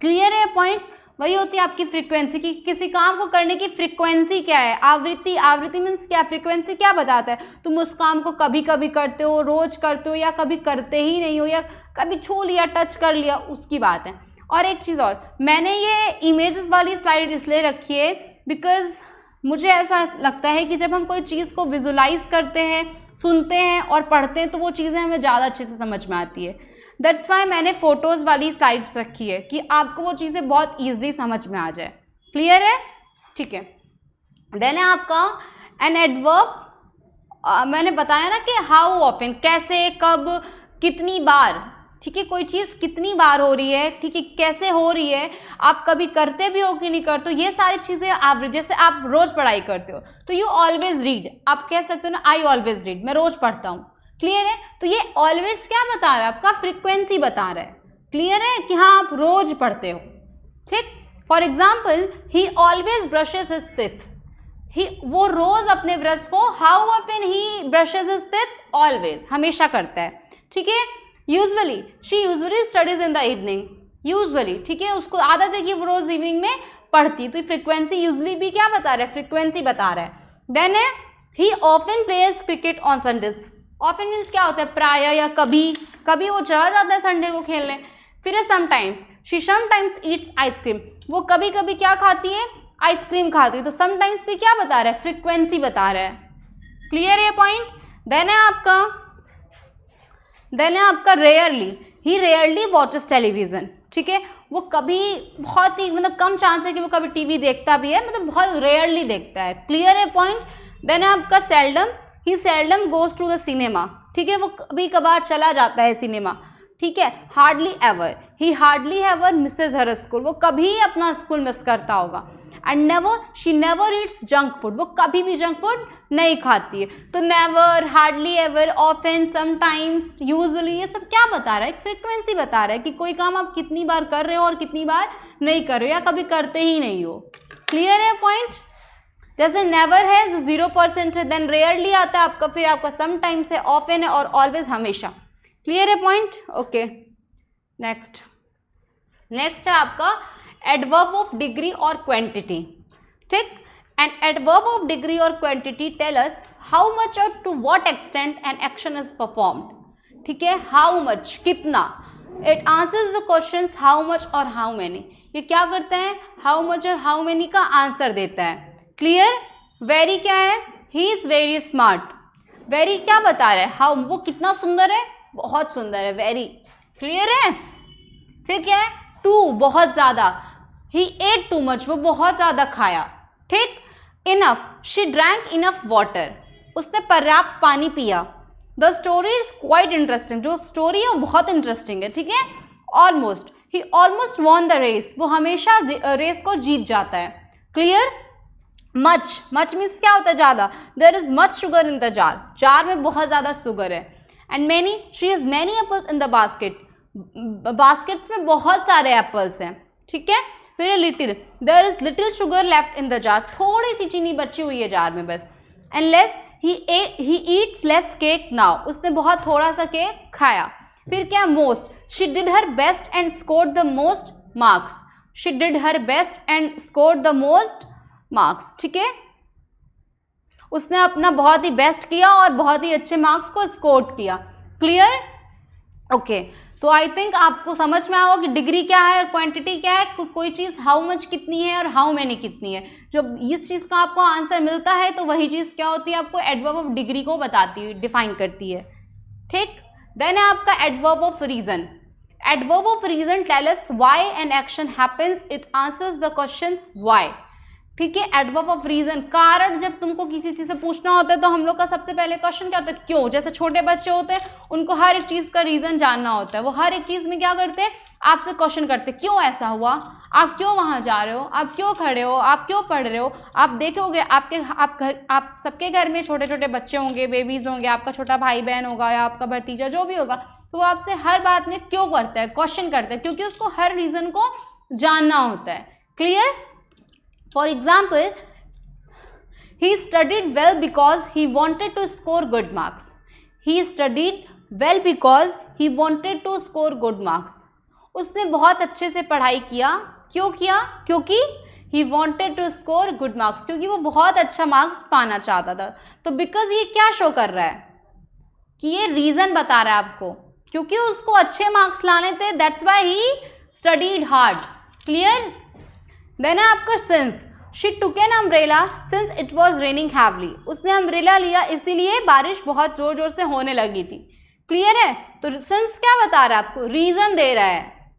क्लियर है पॉइंट? वही होती है आपकी फ्रीक्वेंसी की, किसी काम को करने की फ्रीक्वेंसी क्या है, आवृत्ति। आवृत्ति मीन्स क्या, फ्रीक्वेंसी क्या बताता है, तुम उस काम को कभी कभी करते हो, रोज करते हो, या कभी करते ही नहीं हो, या कभी छू लिया, टच कर लिया, उसकी बात है। और एक चीज़ और, मैंने ये इमेजेस वाली स्लाइड इसलिए रखी है बिकॉज मुझे ऐसा लगता है कि जब हम कोई चीज़ को विजुलाइज करते हैं, सुनते हैं और पढ़ते हैं तो वो चीज़ें हमें ज़्यादा अच्छे से समझ में आती है। दैट्स वाई मैंने फोटोज़ वाली स्लाइड्स रखी है कि आपको वो चीज़ें बहुत ईजिली समझ में आ जाए। क्लियर है? ठीक है। देन है आपका एन एडवर्ब, मैंने बताया ना कि हाउ ऑफन, कैसे, कब, कितनी बार। ठीक है, कोई चीज़ कितनी बार हो रही है, ठीक है, कैसे हो रही है, आप कभी करते भी हो कि नहीं करते हो, ये सारी चीज़ें आप, जैसे आप रोज़ पढ़ाई करते हो तो यू ऑलवेज रीड, आप कह सकते हो ना आई ऑलवेज रीड, मैं रोज़ पढ़ता हूँ। क्लियर है? तो ये ऑलवेज क्या बता रहा है, आपका फ्रीक्वेंसी बता रहा है। क्लियर है कि हाँ आप रोज पढ़ते हो। ठीक, for example he always brushes his teeth, वो रोज अपने ब्रश को, how often he brushes his teeth, always, हमेशा करता है। ठीक है, usually, she usually studies in the evening, usually, ठीक है, उसको आदत है कि वो रोज इवनिंग में पढ़ती, तो फ्रीक्वेंसी यूजुअली भी क्या बता रहा है, फ्रीक्वेंसी बता रहा है। देन है ही often pledge cricket on Sundays, often means क्या होता है, प्राय या कभी, कभी वो चला जाता है संडे को खेलने। फिर है sometimes, she sometimes Yeats ice cream, वो कभी कभी क्या खाती है, आइसक्रीम खाती है। तो समटाइम्स भी क्या बता रहा है, फ्रीक्वेंसी बता रहा है। क्लियर है पॉइंट? देन है आपका रेयरली, ही रेयरली वॉचेस टेलीविजन। ठीक है, वो कभी, बहुत ही मतलब कम चांस है कि वो कभी टीवी देखता भी है, मतलब बहुत रेयरली देखता है। क्लियर है पॉइंट? देन है आपका seldom, he seldom goes to the cinema. ठीक है, वो कभी कभार चला जाता है सिनेमा। ठीक है, hardly ever, he hardly ever misses her school, वो कभी अपना स्कूल मिस करता होगा। And never, she never eats junk food, वो कभी भी जंक फूड नहीं खाती है। तो never, hardly ever, often, sometimes, usually, ये सब क्या बता रहा है, फ्रीक्वेंसी बता रहा है कि कोई काम आप कितनी बार कर रहे हो और कितनी बार नहीं कर रहे हो, या कभी करते ही नहीं हो। क्लियर है पॉइंट? जैसे नेवर है जो 0% है, देन रेयरली आता है आपका, फिर आपका समटाइम्स है, ऑफन है, और ऑलवेज हमेशा। क्लियर है पॉइंट? ओके, नेक्स्ट है आपका एडवर्ब ऑफ डिग्री और क्वांटिटी। ठीक, एन एडवर्ब ऑफ डिग्री और quantity tell us how much और to what extent an action is performed. ठीक है, हाउ मच, कितना, it answers the questions how much और हाउ मेनी। ये क्या करता है, हाउ मच और हाउ मेनी का आंसर देता है। क्लियर? वेरी क्या है, he is very smart, very क्या बता रहा है, हाउ, वो कितना सुंदर है, बहुत सुंदर है, वेरी। क्लियर है? फिर क्या है, टू, बहुत ज्यादा, ही एट टू मच, वो बहुत ज्यादा खाया। ठीक, enough, she drank enough water, उसने पर्याप्त पानी पिया। The story is quite interesting, जो स्टोरी है वो बहुत इंटरेस्टिंग है। ठीक है, almost, he almost won the race, वो हमेशा रेस को जीत जाता है। क्लियर? मच, मच मीन्स क्या होता है, ज्यादा। There is much sugar in the jar, jar में बहुत ज्यादा शुगर है। And many, she is many apples in the basket, baskets में बहुत सारे एप्पल्स हैं। ठीक है, फिर little, there is little sugar left in the jar, थोड़ी सी चीनी बची हुई है जार में बस। And less, he eats less cake now, उसने बहुत थोड़ा सा केक खाया। फिर क्या, most, she did her best and scored the most marks, she did her best and scored the most marks. ठीक है, उसने अपना बहुत ही बेस्ट किया और बहुत ही अच्छे मार्क्स को स्कोर किया। क्लियर? ओके, तो आई थिंक आपको समझ में आया कि डिग्री क्या है और क्वांटिटी क्या है, कोई चीज़ हाउ मच कितनी है और हाउ मैनी कितनी है। जब इस चीज़ का आपको आंसर मिलता है तो वही चीज़ क्या होती है, आपको एडवर्ब ऑफ डिग्री को बताती है, डिफाइन करती है। ठीक, देन है आपका adverb of reason. Adverb of reason tell us why an action happens. It answers the questions why. ठीक है, एडवर्ब ऑफ रीजन, कारण। जब तुमको किसी चीज से पूछना होता है तो हम लोग का सबसे पहले क्वेश्चन क्या होता है? क्यों। जैसे छोटे बच्चे होते हैं, उनको हर एक चीज का रीजन जानना होता है, वो हर एक चीज में क्या करते हैं? आपसे क्वेश्चन करते हैं, क्यों ऐसा हुआ, आप क्यों वहां जा रहे हो, आप क्यों खड़े हो, आप क्यों पढ़ रहे हो। आप देखोगे आप सबके घर में छोटे छोटे बच्चे होंगे, बेबीज होंगे, आपका छोटा भाई बहन होगा या आपका भतीजा जो भी होगा, तो वो आपसे हर बात में क्यों करता है, क्वेश्चन करता है, क्योंकि उसको हर रीजन को जानना होता है। Clear? For example, he studied well because he wanted to score good marks. He studied well because he wanted to score good marks. उसने बहुत अच्छे से पढ़ाई किया। क्यों किया? क्योंकि he wanted to score good marks, क्योंकि वो बहुत अच्छा मार्क्स पाना चाहता था। तो बिकॉज ये क्या शो कर रहा है कि ये रीजन बता रहा है आपको, क्योंकि उसको अच्छे मार्क्स लाने थे, that's why he studied hard. Clear? Then है आपका since. She took an umbrella since it was raining heavily. उसने अम्ब्रेला लिया इसीलिए बारिश बहुत जोर जोर से होने लगी थी। क्लियर है? तो सिंस क्या बता रहा है आपको? रीजन दे रहा है।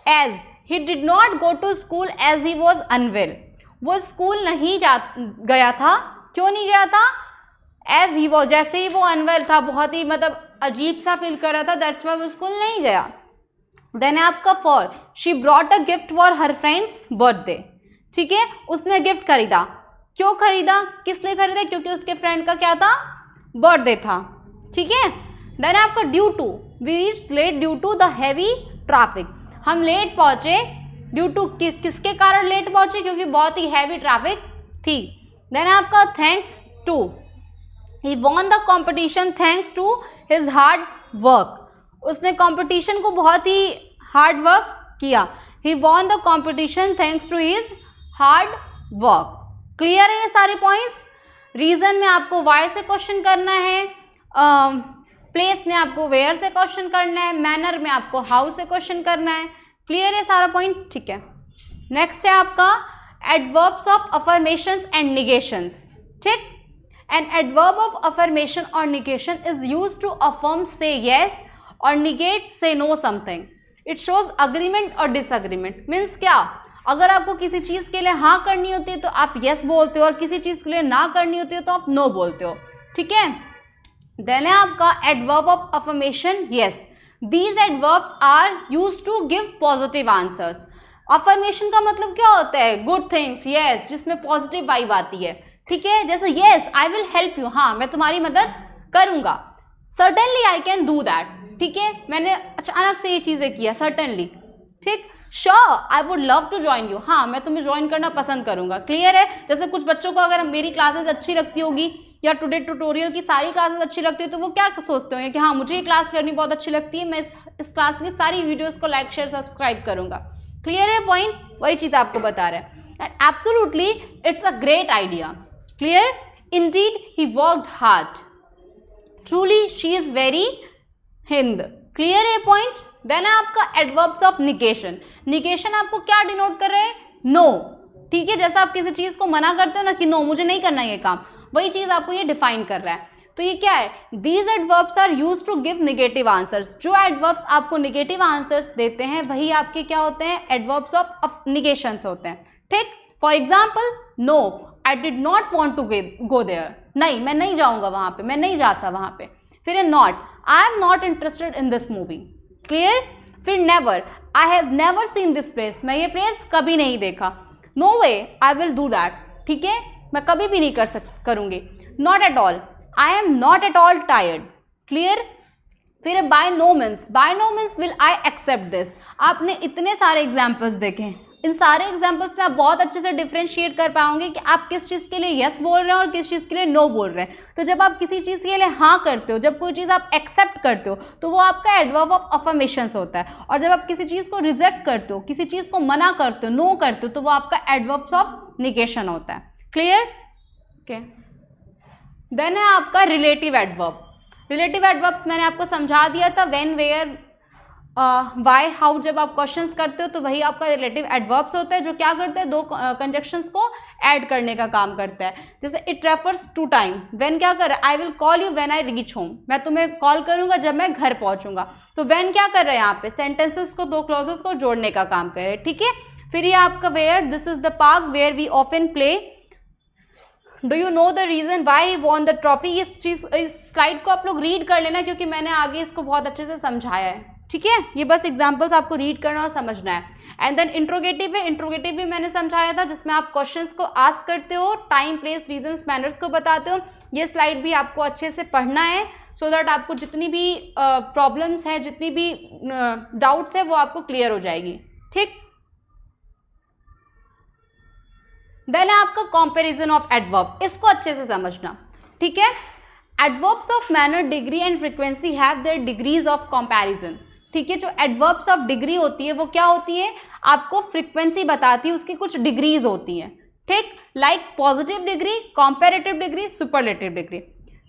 As he did not go to school as he was unwell. वो स्कूल नहीं गया था। क्यों नहीं गया था? एज ही वॉज, जैसे ही वो अनवेल था, बहुत ही मतलब अजीब सा फील कर रहा था, दैट्स वाई वो स्कूल नहीं गया। देन है आपका for. She brought a gift for her friends birthday. ठीक है, उसने गिफ्ट खरीदा। क्यों खरीदा? किस लिए खरीदा? क्योंकि उसके फ्रेंड का क्या था? बर्थडे था। ठीक है। देन आपका due to. We reached late due to the heavy traffic. हम लेट पहुंचे ड्यू टू किसके कारण लेट पहुंचे? क्योंकि बहुत ही हैवी ट्रैफिक थी। देन आपका thanks to. He won the competition thanks to his hard work. उसने कॉम्पिटिशन को बहुत ही हार्ड वर्क किया। He won the competition thanks to his hard work. Clear है ये सारे पॉइंट्स? रीजन में आपको वाई से क्वेश्चन करना है, प्लेस में आपको वेयर से क्वेश्चन करना है, मैनर में आपको हाउ से क्वेश्चन करना है। क्लियर है सारा पॉइंट? ठीक है। नेक्स्ट है आपका adverbs of affirmations and negations. ठीक, एन एडवर्ब ऑफ अफर्मेशन और negation is used to affirm say yes और negate say no something. It shows agreement और डिसअग्रीमेंट। मीन्स क्या? अगर आपको किसी चीज के लिए हाँ करनी होती है तो आप यस बोलते हो, और किसी चीज के लिए ना करनी होती है तो आप नो बोलते हो। ठीक है। देन है आपका adverb of affirmation yes. These adverbs are used to give positive answers. Affirmation का मतलब क्या होता है? गुड थिंग्स, यस, जिसमें पॉजिटिव वाइब आती है। ठीक है, जैसे yes I will help you, हाँ मैं तुम्हारी मदद करूंगा। Certainly I can do that. ठीक है, मैंने अचानक से ये चीजें किया, सर्टेनली। ठीक। Sure I would love to join you, हाँ मैं तुम्हें ज्वाइन करना पसंद करूंगा। क्लियर है? जैसे कुछ बच्चों को अगर मेरी क्लासेस अच्छी लगती होगी या टुडे ट्यूटोरियल की सारी क्लासेस अच्छी लगती है तो वो क्या सोचते होंगे कि हाँ मुझे ये क्लास करनी बहुत अच्छी लगती है, मैं इस क्लास की सारी वीडियोस को लाइक शेयर सब्सक्राइब करूंगा। क्लियर है पॉइंट? वही चीज आपको बता रहे हैं। And absolutely it's a great idea. Clear? Indeed he worked hard. Truly she is very Hind. Clear है पॉइंट? देन है आपका एडवर्ब्स ऑफ निगेशन। निगेशन आपको क्या डिनोट कर रहे हैं? नो। ठीक है, जैसा आप किसी चीज को मना करते हो ना कि नो मुझे नहीं करना ये काम, वही चीज आपको ये डिफाइन कर रहा है। तो ये क्या है? These adverbs are used to give negative answers. जो एडवर्ब्स आपको नेगेटिव आंसर्स देते हैं वही आपके क्या होते हैं? एडवर्ब्स ऑफ निगेशंस होते हैं। ठीक। For example, no I did not want to go there. नहीं, मैं नहीं जाऊंगा वहां पे, मैं नहीं जाता वहां पे। फिर not, I am not interested in this movie. Clear? फिर never, I have never seen this place. मैं ये प्लेस कभी नहीं देखा। No way I will do that. ठीक है, मैं कभी भी नहीं करूंगी। Not at all, I am not at all tired. Clear? फिर by no means, by no means will I accept this. आपने इतने सारे एग्जाम्पल्स देखे हैं, इन सारे एग्जाम्पल्स में आप बहुत अच्छे से डिफ्रेंशिएट कर पाओगे कि आप किस चीज़ के लिए यस बोल रहे हैं और किस चीज़ के लिए नो बोल रहे हैं। तो जब आप किसी चीज़ के लिए हाँ करते हो, जब कोई चीज़ आप एक्सेप्ट करते हो तो वो आपका एडवर्ब ऑफ अफर्मेशंस होता है, और जब आप किसी चीज़ को रिजेक्ट करते हो, किसी चीज़ को मना करते हो, नो करते हो, तो वो आपका एडवर्ब्स ऑफ निगेशन होता है। क्लियर? ओके। देन है आपका रिलेटिव एडवर्ब। रिलेटिव एडवर्ब्स मैंने आपको समझा दिया था, व्हेन, वेयर, वाई, हाउ जब आप क्वेश्चंस करते हो तो वही आपका रिलेटिव एडवर्ब्स होता है जो क्या करते हैं, दो कंजक्शंस को ऐड करने का काम करता है. जैसे it refers to time, when क्या कर रहा है, I will call you when I reach home, मैं तुम्हें कॉल करूंगा जब मैं घर पहुंचूंगा. तो व्हेन क्या कर रहा है यहाँ पे, सेंटेंसेस को, दो क्लॉजेस को जोड़ने का काम कर रहे हैं. ठीक है. फिर ये आपका where, this is the park where we often play. Do you know the reason why he won the trophy. इस स्लाइड को आप लोग रीड कर लेना क्योंकि मैंने आगे इसको बहुत अच्छे से समझाया है. ठीक है. ये बस एग्जाम्पल्स आपको रीड करना और समझना है. एंड देन इंट्रोगेटिव है, इंट्रोगेटिव भी मैंने समझाया था जिसमें आप क्वेश्चंस को आस्क करते हो, टाइम, प्लेस, रीजंस, मैनर्स को बताते हो. ये स्लाइड भी आपको अच्छे से पढ़ना है सो दैट आपको जितनी भी प्रॉब्लम्स हैं, जितनी भी डाउट्स है वो आपको क्लियर हो जाएगी. ठीक. देन है आपका कंपैरिजन ऑफ एडवर्ब, इसको अच्छे से समझना. ठीक है. Adverbs of manner, degree and frequency have their degrees of comparison. ठीक है. जो एडवर्ब्स ऑफ डिग्री होती है वो क्या होती है, आपको फ्रीक्वेंसी बताती है, उसकी कुछ डिग्रीज होती हैं. ठीक. Like positive degree, comparative degree, superlative degree.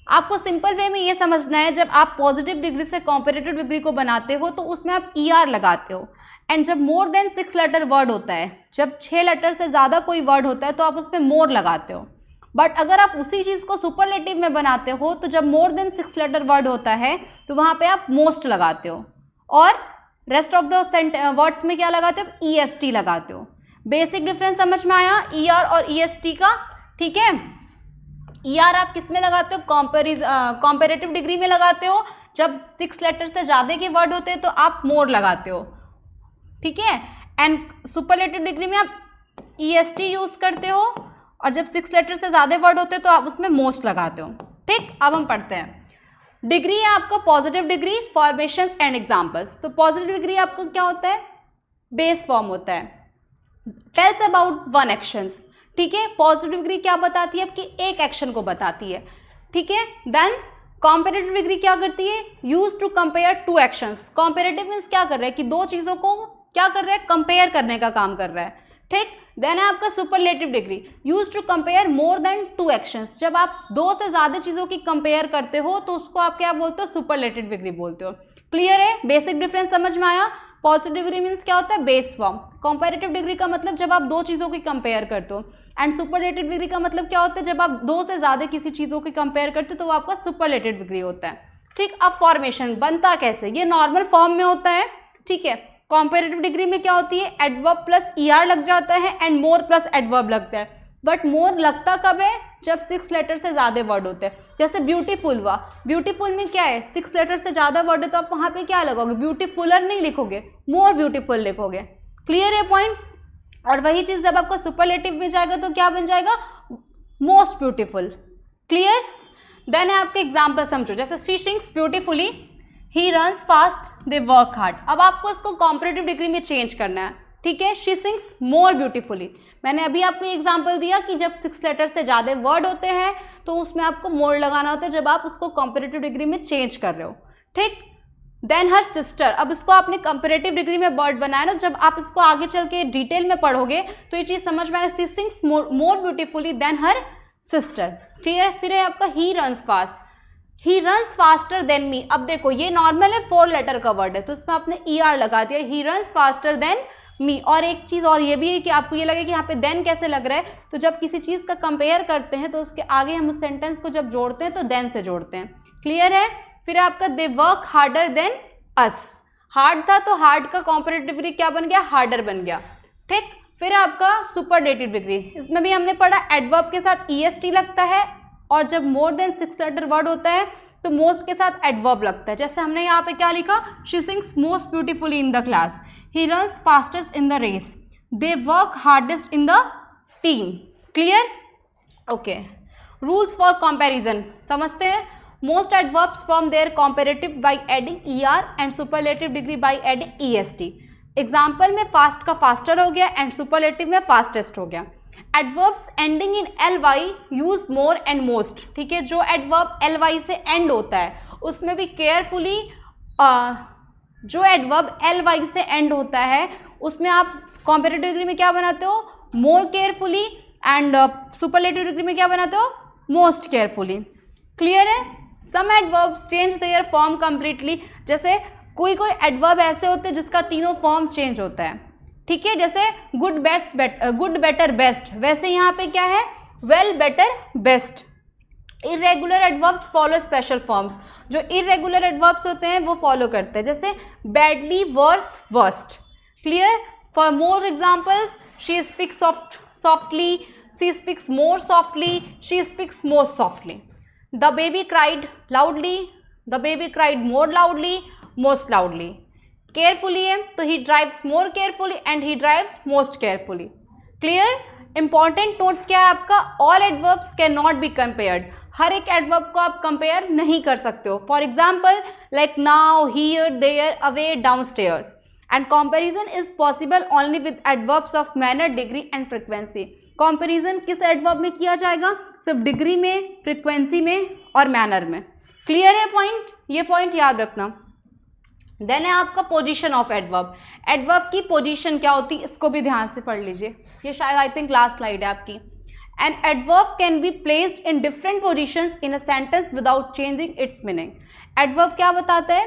आपको सिंपल वे में ये समझना है, जब आप पॉजिटिव डिग्री से कंपैरेटिव डिग्री को बनाते हो तो उसमें आप ER लगाते हो. एंड जब मोर देन 6 लेटर वर्ड होता है, जब 6 लेटर से ज़्यादा कोई वर्ड होता है तो आप उसमें मोर लगाते हो. बट अगर आप उसी चीज़ को सुपरलेटिव में बनाते हो तो जब मोर देन 6 लेटर वर्ड होता है तो वहाँ पे आप मोस्ट लगाते हो और रेस्ट ऑफ द वर्ड्स में क्या लगाते हो, EST लगाते हो. बेसिक डिफरेंस समझ में आया ER और EST का. ठीक है. ER आप किस में लगाते हो, कंपैरेटिव डिग्री में लगाते हो. जब 6 लेटर से ज़्यादा के वर्ड होते हैं तो आप मोर लगाते हो. ठीक है. एंड सुपरलेटिव डिग्री में आप EST यूज करते हो और जब 6 लेटर से ज़्यादा वर्ड होते हैं तो आप उसमें मोस्ट लगाते हो. ठीक. अब हम पढ़ते हैं. डिग्री है आपका positive degree, formations and examples. तो पॉजिटिव डिग्री आपका क्या होता है, बेस फॉर्म होता है. Tells about one actions. ठीक है. पॉजिटिव डिग्री क्या बताती है, आपकी एक एक्शन को बताती है. ठीक है. देन कंपैरेटिव डिग्री क्या करती है, use to compare two actions. Comparative means क्या कर रहा है कि दो चीज़ों को क्या कर रहा है, कंपेयर करने का काम कर रहा है. ठीक. देन है आपका superlative degree, use to compare more than 2 actions. जब आप 2 से ज़्यादा चीज़ों की कंपेयर करते हो तो उसको आप क्या बोलते हो, सुपरलेटिव डिग्री बोलते हो. क्लियर है. बेसिक डिफरेंस समझ में आया. पॉजिटिव डिग्री मीन्स क्या होता है, बेस फॉर्म. कंपैरेटिव डिग्री का मतलब जब आप 2 चीज़ों की कंपेयर करते हो. एंड सुपरलेटिव डिग्री का मतलब क्या होता है, जब आप 2 से ज़्यादा किसी चीज़ों की कंपेयर करते हो तो वो आपका सुपरलेटिव डिग्री होता है. ठीक. अब फॉर्मेशन बनता कैसे, ये नॉर्मल फॉर्म में होता है. ठीक है. कंपैरेटिव डिग्री में क्या होती है, एडवर्ब प्लस ER लग जाता है एंड मोर प्लस एडवर्ब लगता है. बट मोर लगता कब है, जब 6 लेटर से ज़्यादा वर्ड होते हैं. जैसे ब्यूटीफुल हुआ, ब्यूटीफुल में क्या है, 6 लेटर से ज़्यादा वर्ड है तो आप वहाँ पे क्या लगोगे, ब्यूटीफुलर नहीं लिखोगे, मोर ब्यूटीफुल लिखोगे. क्लियर है पॉइंट. और वही चीज़ जब आपका सुपरलेटिव में जाएगा तो क्या बन जाएगा, मोस्ट ब्यूटीफुल. क्लियर. देन है आपके एग्जाम्पल समझो. जैसे she sings beautifully, he runs fast, they work hard. अब आपको इसको कॉम्परेटिव डिग्री में चेंज करना है. ठीक है. She sings more beautifully. मैंने अभी आपको एग्जांपल दिया कि जब 6 लेटर से ज़्यादा वर्ड होते हैं तो उसमें आपको मोर लगाना होता है जब आप उसको कॉम्परेटिव डिग्री में चेंज कर रहे हो. ठीक. Then her sister. अब इसको आपने कंपैरेटिव डिग्री में वर्ड बनाया ना, जब आप इसको आगे चल के डिटेल में पढ़ोगे तो ये चीज़ समझ में आएगी. She sings more beautifully than her sister. Clear. फिर है आपका he runs fast, he runs faster than me. अब देखो ये नॉर्मल है, 4 लेटर का वर्ड है तो इसमें आपने ER लगा दिया, ही रन्स फास्टर देन मी. और एक चीज़ और ये भी है कि आपको ये लगे कि यहाँ पे देन कैसे लग रहा है, तो जब किसी चीज़ का कंपेयर करते हैं तो उसके आगे हम उस सेंटेंस को जब जोड़ते हैं तो देन से जोड़ते हैं. क्लियर है. फिर आपका they work harder than us. Hard था तो हार्ड का कॉम्परेटिव डिग्री क्या बन गया, हार्डर बन गया. ठीक. फिर आपका सुपरलेटिव डिग्री, इसमें भी हमने पढ़ा एडवर्ब के साथ EST लगता है और जब मोर देन 6 लेटर वर्ड होता है तो मोस्ट के साथ एडवर्ब लगता है. जैसे हमने यहाँ पे क्या लिखा, she sings most beautifully in the class, he runs fastest in the race, they work hardest in the team. Clear. Okay. Rules for comparison समझते हैं. Most adverbs from their comparative by adding ER and superlative degree by adding EST. Example में फास्ट का फास्टर हो गया एंड सुपरलेटिव में फास्टेस्ट हो गया. Adverbs ending in ly use more and most. ठीक है. जो एडवर्ब ly से एंड होता है उसमें भी केयरफुली, जो एडवर्ब ly से एंड होता है उसमें आप कंपैरेटिव डिग्री में क्या बनाते हो, more carefully, and superlative degree में क्या बनाते हो, मोस्ट केयरफुली. क्लियर है. Some adverbs change their form completely. जैसे कोई कोई एडवर्ब ऐसे होते हैं जिसका तीनों फॉर्म चेंज होता है, ठीक है, जैसे गुड बेटर बेस्ट, वैसे यहाँ पे क्या है, well better best. Irregular adverbs follow special forms, जो इरेगुलर एडवर्ब्स होते हैं वो फॉलो करते हैं, जैसे badly verse worst. Clear? For more examples, she speaks softly, she speaks more softly, she speaks most softly. The baby cried loudly, the baby cried more loudly, most loudly. Carefully है तो ही drives more carefully and he drives most carefully. Clear? Important note क्या है आपका, all adverbs can not be compared, हर एक एडवर्ब को आप कंपेयर नहीं कर सकते हो। For example like now, here, there, away, downstairs. And comparison is possible only with adverbs of manner, degree and frequency. Comparison किस एडवर्ब में किया जाएगा, सिर्फ डिग्री में, फ्रिक्वेंसी में और मैनर में। क्लियर है पॉइंट? ये पॉइंट याद रखना। देन है आपका पोजीशन ऑफ एडवर्ब। एडवर्ब की पोजीशन क्या होती है, इसको भी ध्यान से पढ़ लीजिए, ये शायद आई थिंक लास्ट स्लाइड है आपकी। An adverb can be placed in different positions in a sentence without changing it's meaning. Adverb क्या बताता है,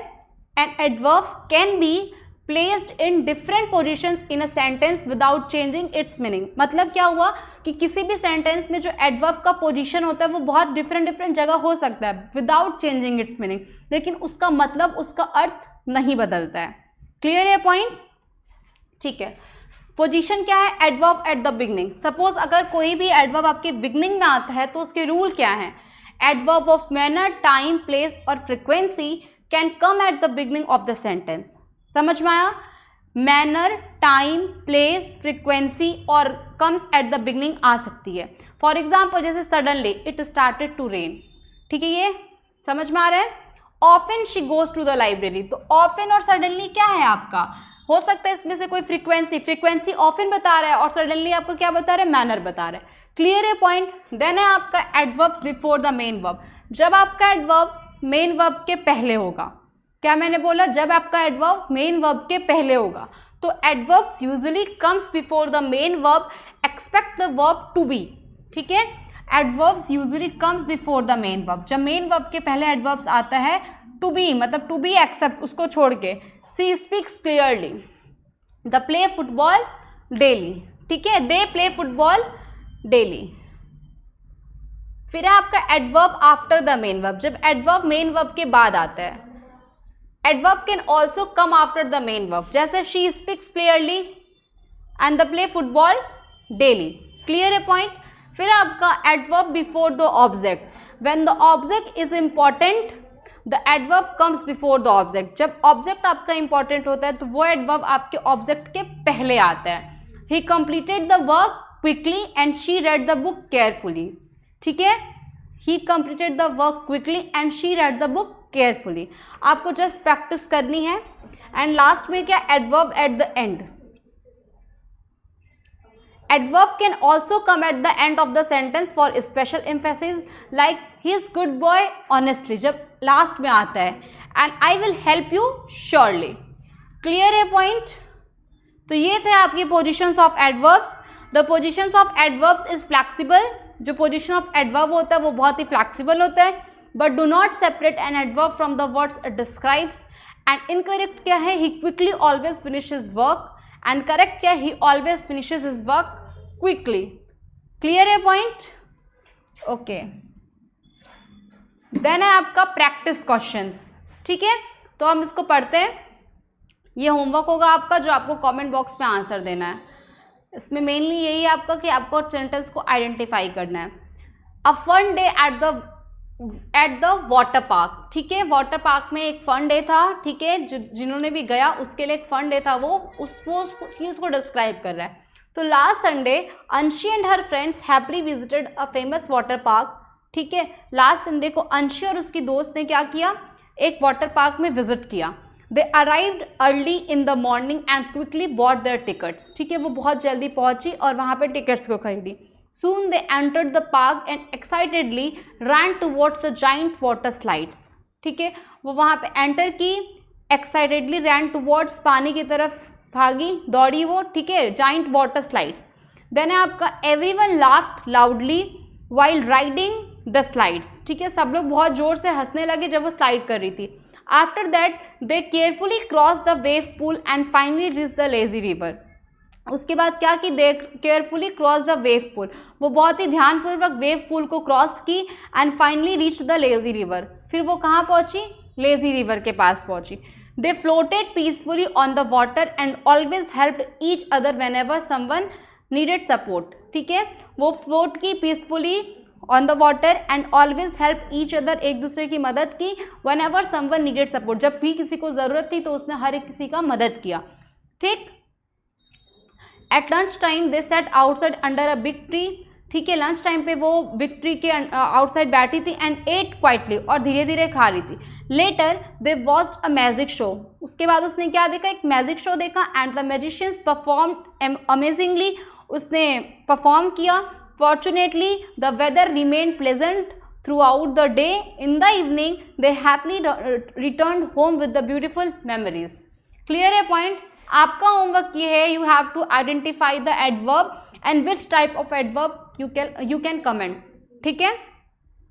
an adverb can be placed in different positions in a sentence without changing it's meaning. मतलब क्या हुआ कि किसी भी सेंटेंस में जो एडवर्ब का पोजीशन होता है वो बहुत डिफरेंट जगह हो सकता है विदाउट चेंजिंग इट्स मीनिंग, लेकिन उसका मतलब, उसका अर्थ नहीं बदलता है। क्लियर है पॉइंट? ठीक है। पोजीशन क्या है, adverb eight the beginning. Suppose अगर कोई भी एडवर्ब आपके बिगनिंग में आता है तो उसके रूल क्या है, adverb of manner, time, place और frequency can come at the beginning of the sentence. समझ में आया? मैनर, टाइम, प्लेस, फ्रीक्वेंसी और कम्स एट द बिगनिंग आ सकती है। फॉर एग्जाम्पल जैसे suddenly it started to rain, ठीक है, ये समझ में आ रहा है। Often she goes to the library, तो ऑफन और सडनली क्या है आपका, हो सकता है इसमें से कोई फ्रीक्वेंसी ऑफन बता रहा है और सडनली आपको क्या बता रहा है, मैनर बता रहा है। क्लियर है पॉइंट? देन है आपका adverb before the main verb. जब आपका एडवर्ब मेन वर्ब के पहले होगा, क्या मैंने बोला, जब आपका एडवर्ब मेन वर्ब के पहले होगा तो adverbs usually comes before the main verb expect the verb to be. ठीक है, adverbs usually comes before the main verb. जब मेन वर्ब के पहले एडवर्ब्स आता है टू बी, मतलब टू बी एक्सेप्ट, उसको छोड़ के she speaks clearly, they play football daily, ठीक है, दे प्ले फुटबॉल डेली। फिर है आपका adverb after the main verb, जब एडवर्ब मेन वर्ब के बाद आता है। Adverb can also come after the main verb, जैसे she speaks clearly and they play football daily. Clear है पॉइंट? फिर आपका adverb before the object, when the object is important the adverb comes before the object. जब ऑब्जेक्ट आपका इंपॉर्टेंट होता है तो वो एडवर्ब आपके ऑब्जेक्ट के पहले आता है। ही completed the work quickly and she read the book carefully, ठीक है, ही completed the work quickly and she read the book carefully. आपको जस्ट प्रैक्टिस करनी है। एंड लास्ट में क्या, adverb at the end. Adverb can also come at the end of the sentence for special emphasis, like he is good boy honestly, जब लास्ट में आता है, and I will help you surely. Clear है पॉइंट? तो ये थे आपकी positions of adverbs. The positions of adverbs is flexible, जो पोजिशन ऑफ एडवर्ब होता है वो बहुत ही फ्लैक्सीबल होता है, but do not separate an adverb from the words it describes. And incorrect क्या है, he quickly always finish his work, and correct क्या है, he always finishes his work quickly. Clear है पॉइंट? ओके, देन है आपका प्रैक्टिस क्वेश्चंस, ठीक है, तो हम इसको पढ़ते हैं। ये होमवर्क होगा आपका जो आपको कमेंट बॉक्स में आंसर देना है। इसमें मेनली यही है आपका कि आपको सेंटेंस को आइडेंटिफाई करना है। A fun day at the water park, ठीक है, वाटर पार्क में एक फन डे था, ठीक है, जिन्होंने भी गया उसके लिए एक फन डे था, वो उस चीज़ को डिस्क्राइब कर रहा है। तो लास्ट संडे अंशी and her friends happily visited a famous water park, ठीक है, लास्ट संडे को अंशी और उसकी दोस्त ने क्या किया, एक वाटर पार्क में विजिट किया। They arrived early in the morning and quickly bought their tickets, ठीक है, वो बहुत जल्दी पहुंची और वहाँ पे टिकट्स को खरीदी। Soon they entered the park and excitedly ran towards the giant water slides, ठीक है, वो वहाँ पे एंटर की, excitedly ran towards, पानी की तरफ भागी, दौड़ी वो, ठीक है, giant water slides। Then है आपका everyone laughed loudly while riding the slides, ठीक है, सब लोग बहुत जोर से हंसने लगे जब वो स्लाइड कर रही थी। After that they carefully cross the wave pool and finally reach the lazy river. उसके बाद क्या कि they carefully cross the wave pool, वो बहुत ही ध्यानपूर्वक वेव पूल को क्रॉस की and finally reach the lazy river. फिर वो कहाँ पहुँची? लेजी रिवर के पास पहुँची। They floated peacefully on the water and always helped each other whenever someone needed support. ठीक है, वो फ्लोट की peacefully on the water and always help each other, एक दूसरे की मदद की, one ever someone needed support, जब भी किसी को ज़रूरत थी तो उसने हर एक किसी का मदद किया। ठीक, at lunch time they sat outside under a big tree. ठीक है, लंच टाइम पे वो बिग ट्री के आउटसाइड बैठी थी एंड एट क्वाइटली, और धीरे धीरे खा रही थी। Later they watched a magic show, उसके बाद उसने क्या देखा? एक मैजिक शो देखा and the magicians perform amazingly, उसने परफॉर्म किया। Fortunately, the weather remained pleasant throughout the day. In the evening, they happily returned home with the beautiful memories. Clear है point? आपका होमवर्क ये है, you have to identify the adverb and which type of adverb you can comment. ठीक है,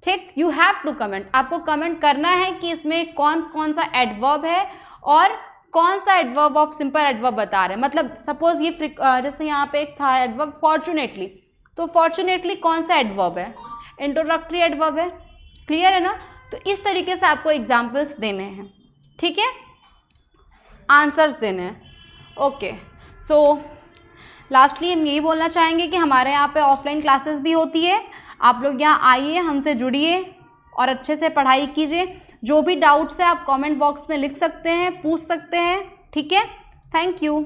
ठीक, you have to comment. आपको कमेंट करना है कि इसमें कौन कौन सा एडवर्ब है और कौन सा एडवर्ब ऑफ सिंपल एडवर्ब बता रहे हैं। मतलब सपोज ये जैसे यहाँ पे एक था एडवर्ब फॉर्चुनेटली, तो फॉर्चुनेटली कौन सा एडवर्ब है? इंट्रोडक्टरी एडवर्ब है। क्लियर है ना? तो इस तरीके से आपको एग्जाम्पल्स देने हैं। ठीक है, आंसर्स देने हैं। ओके, सो लास्टली हम यही बोलना चाहेंगे कि हमारे यहाँ पे ऑफलाइन क्लासेस भी होती है। आप लोग यहाँ आइए, हमसे जुड़िए और अच्छे से पढ़ाई कीजिए। जो भी डाउट्स है आप कमेंट बॉक्स में लिख सकते हैं, पूछ सकते हैं। ठीक है, थैंक यू।